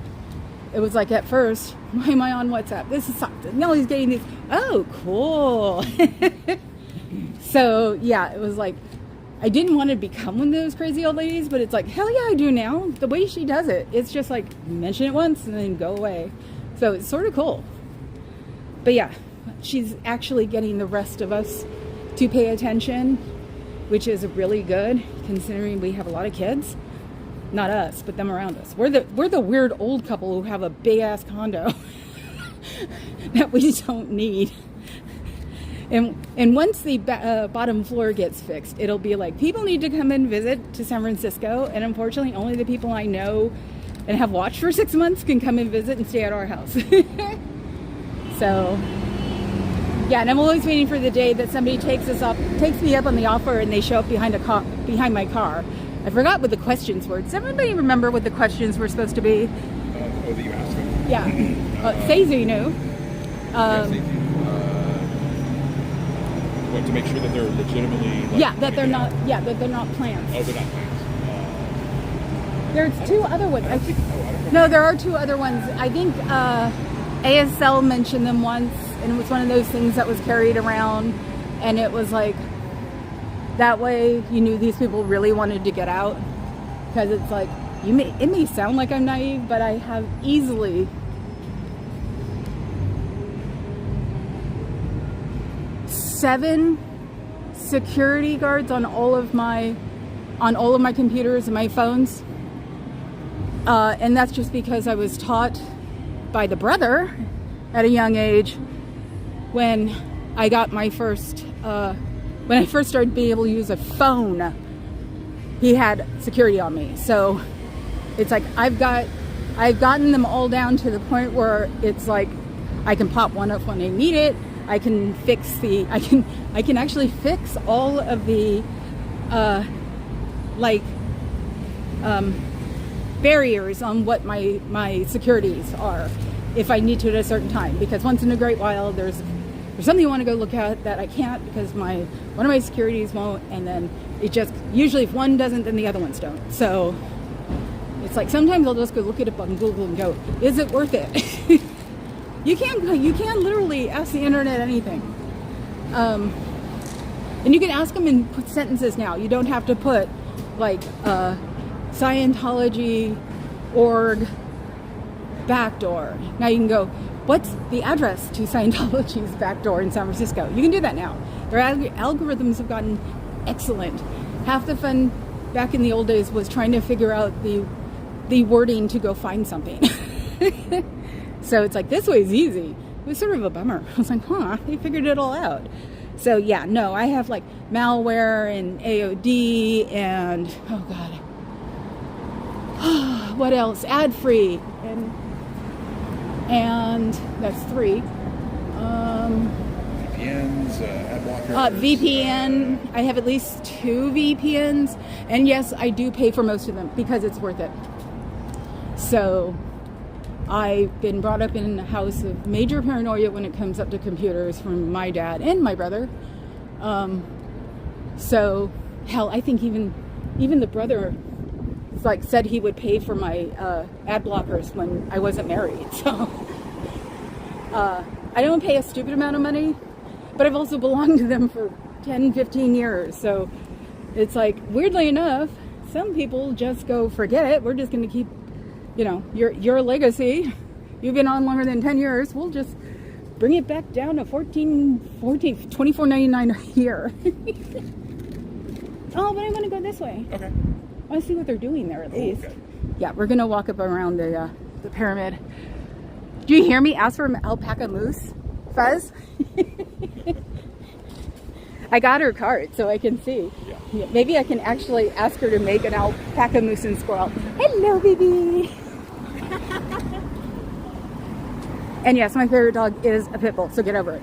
it was like, at first, why am I on WhatsApp? This sucks. No, he's getting these. Oh, cool. So yeah, it was like, I didn't want to become one of those crazy old ladies, but it's like, hell yeah, I do now. The way she does it, it's just like, mention it once and then go away. So it's sort of cool. But yeah, she's actually getting the rest of us to pay attention, which is really good, considering we have a lot of kids. Not us, but them around us. We're the weird old couple who have a big ass condo that we don't need. And once the bottom floor gets fixed, it'll be like, people need to come and visit to San Francisco, and unfortunately only the people I know and have watched for 6 months can come and visit and stay at our house. So yeah, and I'm always waiting for the day that somebody takes me up on the offer and they show up behind my car. I forgot what the questions were. Does everybody remember what the questions were supposed to be? That you asked me? Yeah. Stacey knew. To make sure that they're legitimately that they're not plants. Oh, they're not plants. There's two other ones. I think. No, there are two other ones. I think ASL mentioned them once, and it was one of those things that was carried around, and it was like, that way you knew these people really wanted to get out, because it's like, it may sound like I'm naive, but I have easily 7 security guards on all of my computers and my phones, and that's just because I was taught by the brother at a young age when I got my first when I first started being able to use a phone. He had security on me, so it's like I've gotten them all down to the point where it's like I can pop one up when I need it. I can fix I can actually fix all of the barriers on what my securities are if I need to at a certain time, because once in a great while there's something you want to go look at that I can't because one of my securities won't, and then it just usually if one doesn't then the other ones don't. So it's like sometimes I'll just go look it up on Google and go, is it worth it? You can literally ask the internet anything. And you can ask them and put sentences now. You don't have to put like Scientology org backdoor. Now you can go, what's the address to Scientology's backdoor in San Francisco? You can do that now. Their algorithms have gotten excellent. Half the fun back in the old days was trying to figure out the wording to go find something. So it's like, this way is easy. It was sort of a bummer. I was like, they figured it all out. So yeah, no, I have like malware and AOD and, oh God. What else? Ad-free. And that's 3. VPNs, ad blockers. VPN. I have at least 2 VPNs. And yes, I do pay for most of them because it's worth it. So I've been brought up in a house of major paranoia when it comes up to computers from my dad and my brother. So hell, I think even the brother said he would pay for my ad blockers when I wasn't married. So I don't pay a stupid amount of money, but I've also belonged to them for 10, 15 years. So it's like, weirdly enough, some people just go, forget it. We're just going to keep, your legacy. You've been on longer than 10 years. We'll just bring it back down to $24.99 a year. Oh, but I want to go this way. Okay. I want to see what they're doing there at least. Okay. Yeah, we're going to walk up around the pyramid. Do you hear me ask for an alpaca moose, Fuzz? I got her card so I can see. Yeah, maybe I can actually ask her to make an alpaca moose and squirrel. Hello, baby. And yes, my favorite dog is a pit bull, so get over it.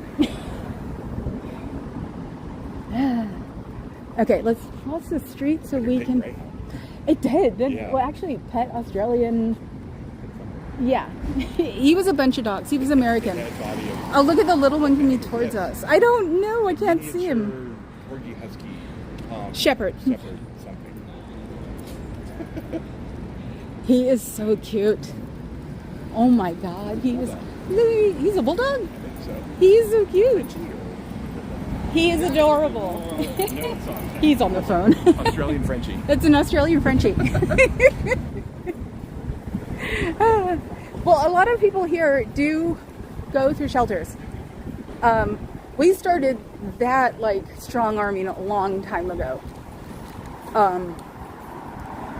Okay, let's cross the street so we can... Right? It did. Yeah. Well, actually, pet Australian... Yeah. He was a bunch of dogs. He was American. Oh, look at the little one coming towards us. I don't know. I can't see him. Corgi Husky. Shepherd. Shepherd something. He is so cute. Oh my God. He's a bulldog? I think so. He's so cute. He is adorable. No, it's on. He's on the phone. Australian Frenchie. It's an Australian Frenchie. Well, a lot of people here do go through shelters. We started that strong arming a long time ago.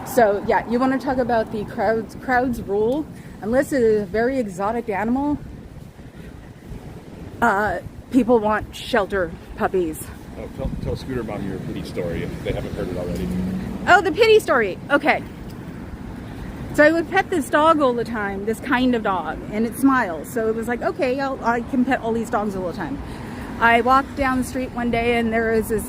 So yeah, you want to talk about the crowds rule? Unless it is a very exotic animal, people want shelter puppies. Oh, tell Scooter Mom your pity story if they haven't heard it already. Oh, the pity story. Okay. So I would pet this dog all the time, this kind of dog, and it smiles. So it was like, okay, I can pet all these dogs all the time. I walked down the street one day and there was this,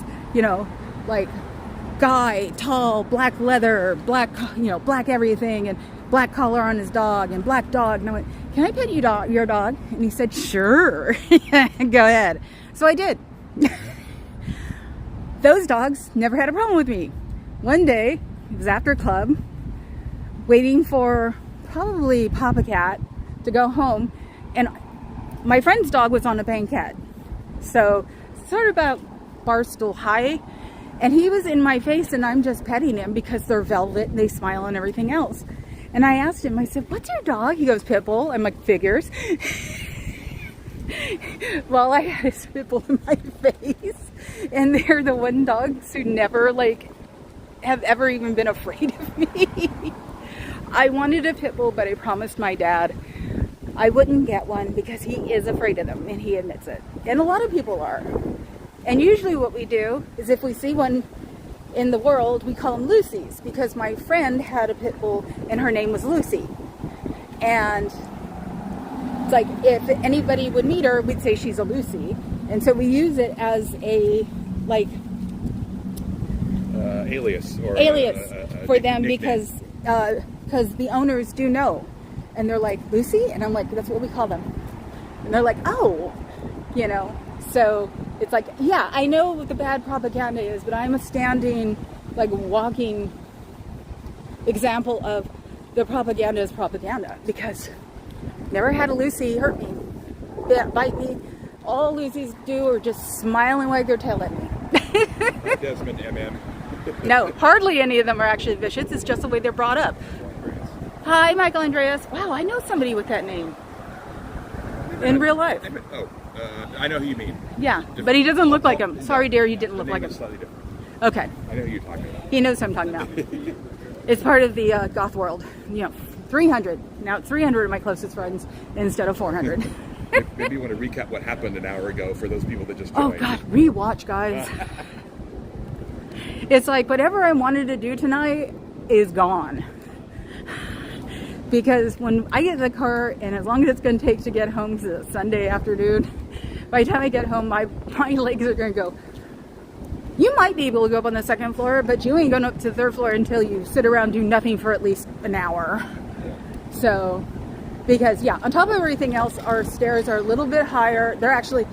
guy, tall, black leather, black everything, and black collar on his dog, and black dog. And I went, can I pet your dog? And he said, sure. Go ahead. So I did. Those dogs never had a problem with me. One day, it was after club, waiting for probably Papa Cat to go home, and my friend's dog was on a banquette, so sort of about barstool high, and he was in my face, and I'm just petting him because they're velvet and they smile and everything else. And I asked him, I said, what's your dog? He goes, Pitbull. I'm like, figures. Well, I had his Pitbull in my face, and they're the one dogs who never have ever even been afraid of me. I wanted a pit bull, but I promised my dad I wouldn't get one because he is afraid of them, and he admits it. And a lot of people are. And usually what we do is if we see one in the world, we call them Lucy's, because my friend had a pit bull and her name was Lucy. And it's like if anybody would meet her, we'd say she's a Lucy. And so we use it as a like alias or for them nickname. because the owners do know, and they're like, Lucy, and I'm like, that's what we call them, and they're like, oh, you know. So it's like, yeah, I know what the bad propaganda is, but I'm a standing, like, walking example of the propaganda is propaganda, because never had a Lucy hurt me, bite me. All Lucy's do are just smile and wag their tail at me. Desmond, MM. No, hardly any of them are actually vicious. It's just the way they're brought up. Hi, Michael Andreas. Wow, I know somebody with that name in real life. I know who you mean. Yeah, but he doesn't look like him. Sorry, dear, you didn't look like him. Slightly different. Okay. I know who you're talking about. He knows what I'm talking about. It's part of the goth world. You know, 300. Now it's 300 of my closest friends instead of 400. Maybe you want to recap what happened an hour ago for those people that just Oh joined. God, rewatch, guys. It's like whatever I wanted to do tonight is gone. Because when I get in the car, and as long as it's going to take to get home, because it's Sunday afternoon, by the time I get home, my legs are going to go, you might be able to go up on the second floor, but you ain't going up to the third floor until you sit around do nothing for at least an hour. So, because yeah, on top of everything else, our stairs are a little bit higher. They're actually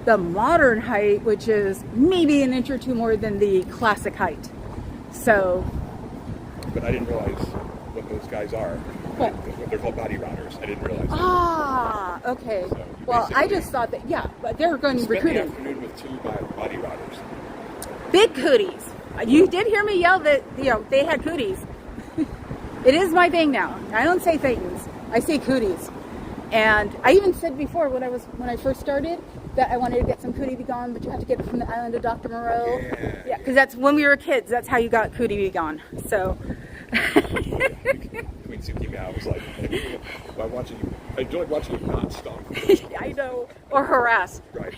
the modern height, which is maybe an inch or two more than the classic height. So. But I didn't realize what those guys are. What? They're called body routers. I didn't realize that. Ah, okay. So, well, I just thought that, yeah, but they're going to Spent the recruit afternoon with 2 body routers. big cooties. You did hear me yell that, you know, they had cooties. It is my thing now. I don't say things. I say cooties. And I even said before when I first started that I wanted to get some cootie vegan, but you have to get it from the island of Dr. Moreau. Yeah, because that's when we were kids. That's how you got cootie vegan. So. Queen Suki Meow was like, by watching you, I don't like watching you not stomp. I know. Or harass. Right.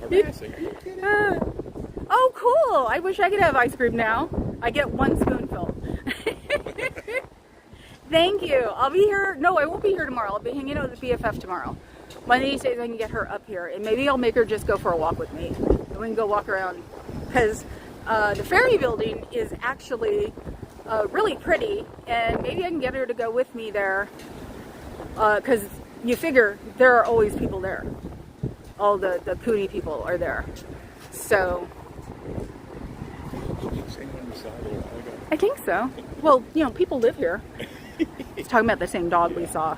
Harassing. Are you kidding? Oh, cool. I wish I could have ice cream now. I get 1 spoonful. Thank you. I'll be here. No, I won't be here tomorrow. I'll be hanging out with the BFF tomorrow. One of these days I can get her up here, and maybe I'll make her just go for a walk with me. And we can go walk around, because the Ferry building is actually really pretty, and maybe I can get her to go with me there, because you figure there are always people there. All the cootie people are there. So I think so. Well, you know, people live here. He's talking about the same dog we saw.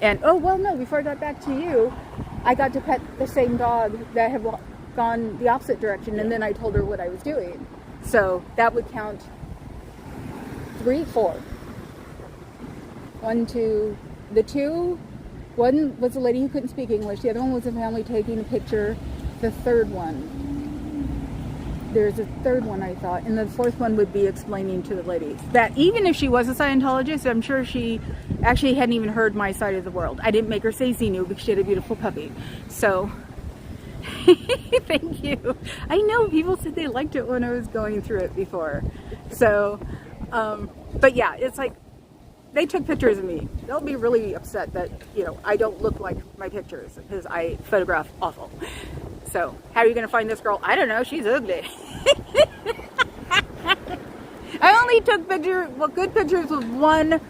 And, oh, well, no, before I got back to you, I got to pet the same dog that had gone the opposite direction, and then I told her what I was doing. So that would count 3, 4. 1, 2, the 2, one was a lady who couldn't speak English, the other one was a family taking a picture, the third one. There's a third one, I thought, and the fourth one would be explaining to the lady that even if she was a Scientologist, I'm sure she actually hadn't even heard my side of the world. I didn't make her say Xenu because she had a beautiful puppy. So, thank you. I know people said they liked it when I was going through it before. So, but yeah, it's like they took pictures of me. They'll be really upset that, you know, I don't look like my pictures because I photograph awful. So, how are you going to find this girl? I don't know. She's ugly. I only took good pictures with one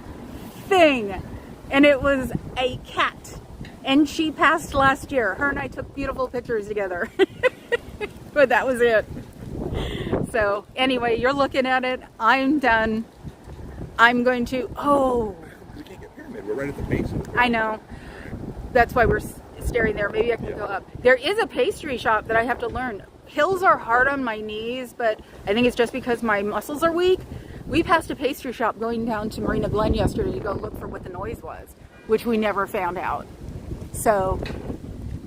thing, and it was a cat. And she passed last year. Her and I took beautiful pictures together. But that was it. So, anyway, you're looking at it. I'm done. I'm going to... Oh! We can't get pyramid. We're right at the base of it. I know. That's why we're staring there. Maybe I can go up. There is a pastry shop that I have to learn. Hills are hard on my knees, but I think it's just because my muscles are weak. We passed a pastry shop going down to Marina Glen yesterday to go look for what the noise was, which we never found out. So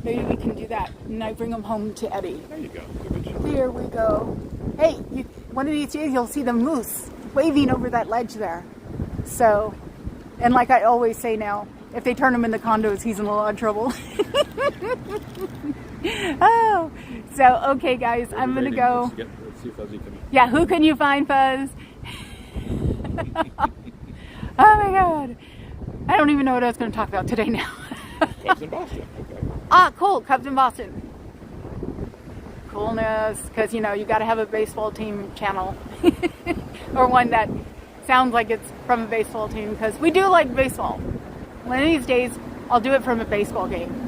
maybe we can do that, and I bring them home to Eddie. There you go. Good job. There we go. Hey, one of these days you'll see the moose waving over that ledge there. So, and like I always say now, if they turn him into condos, he's in a lot of trouble. Oh, so okay, guys, I'm gonna go. Let's see if Fuzzy can. Yeah, who can you find, Fuzz? Oh my God, I don't even know what I was going to talk about today now. Cubs in Boston. Okay. Ah, cool. Cubs in Boston. Coolness, because you got to have a baseball team channel, or one that sounds like it's from a baseball team, because we do like baseball. One of these days, I'll do it from a baseball game.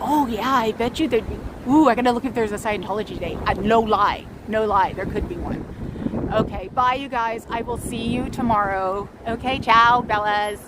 Oh yeah, I bet you there'd be. Ooh, I gotta look if there's a Scientology Day. No lie, there could be one. Okay, bye you guys. I will see you tomorrow. Okay, ciao, Bellas.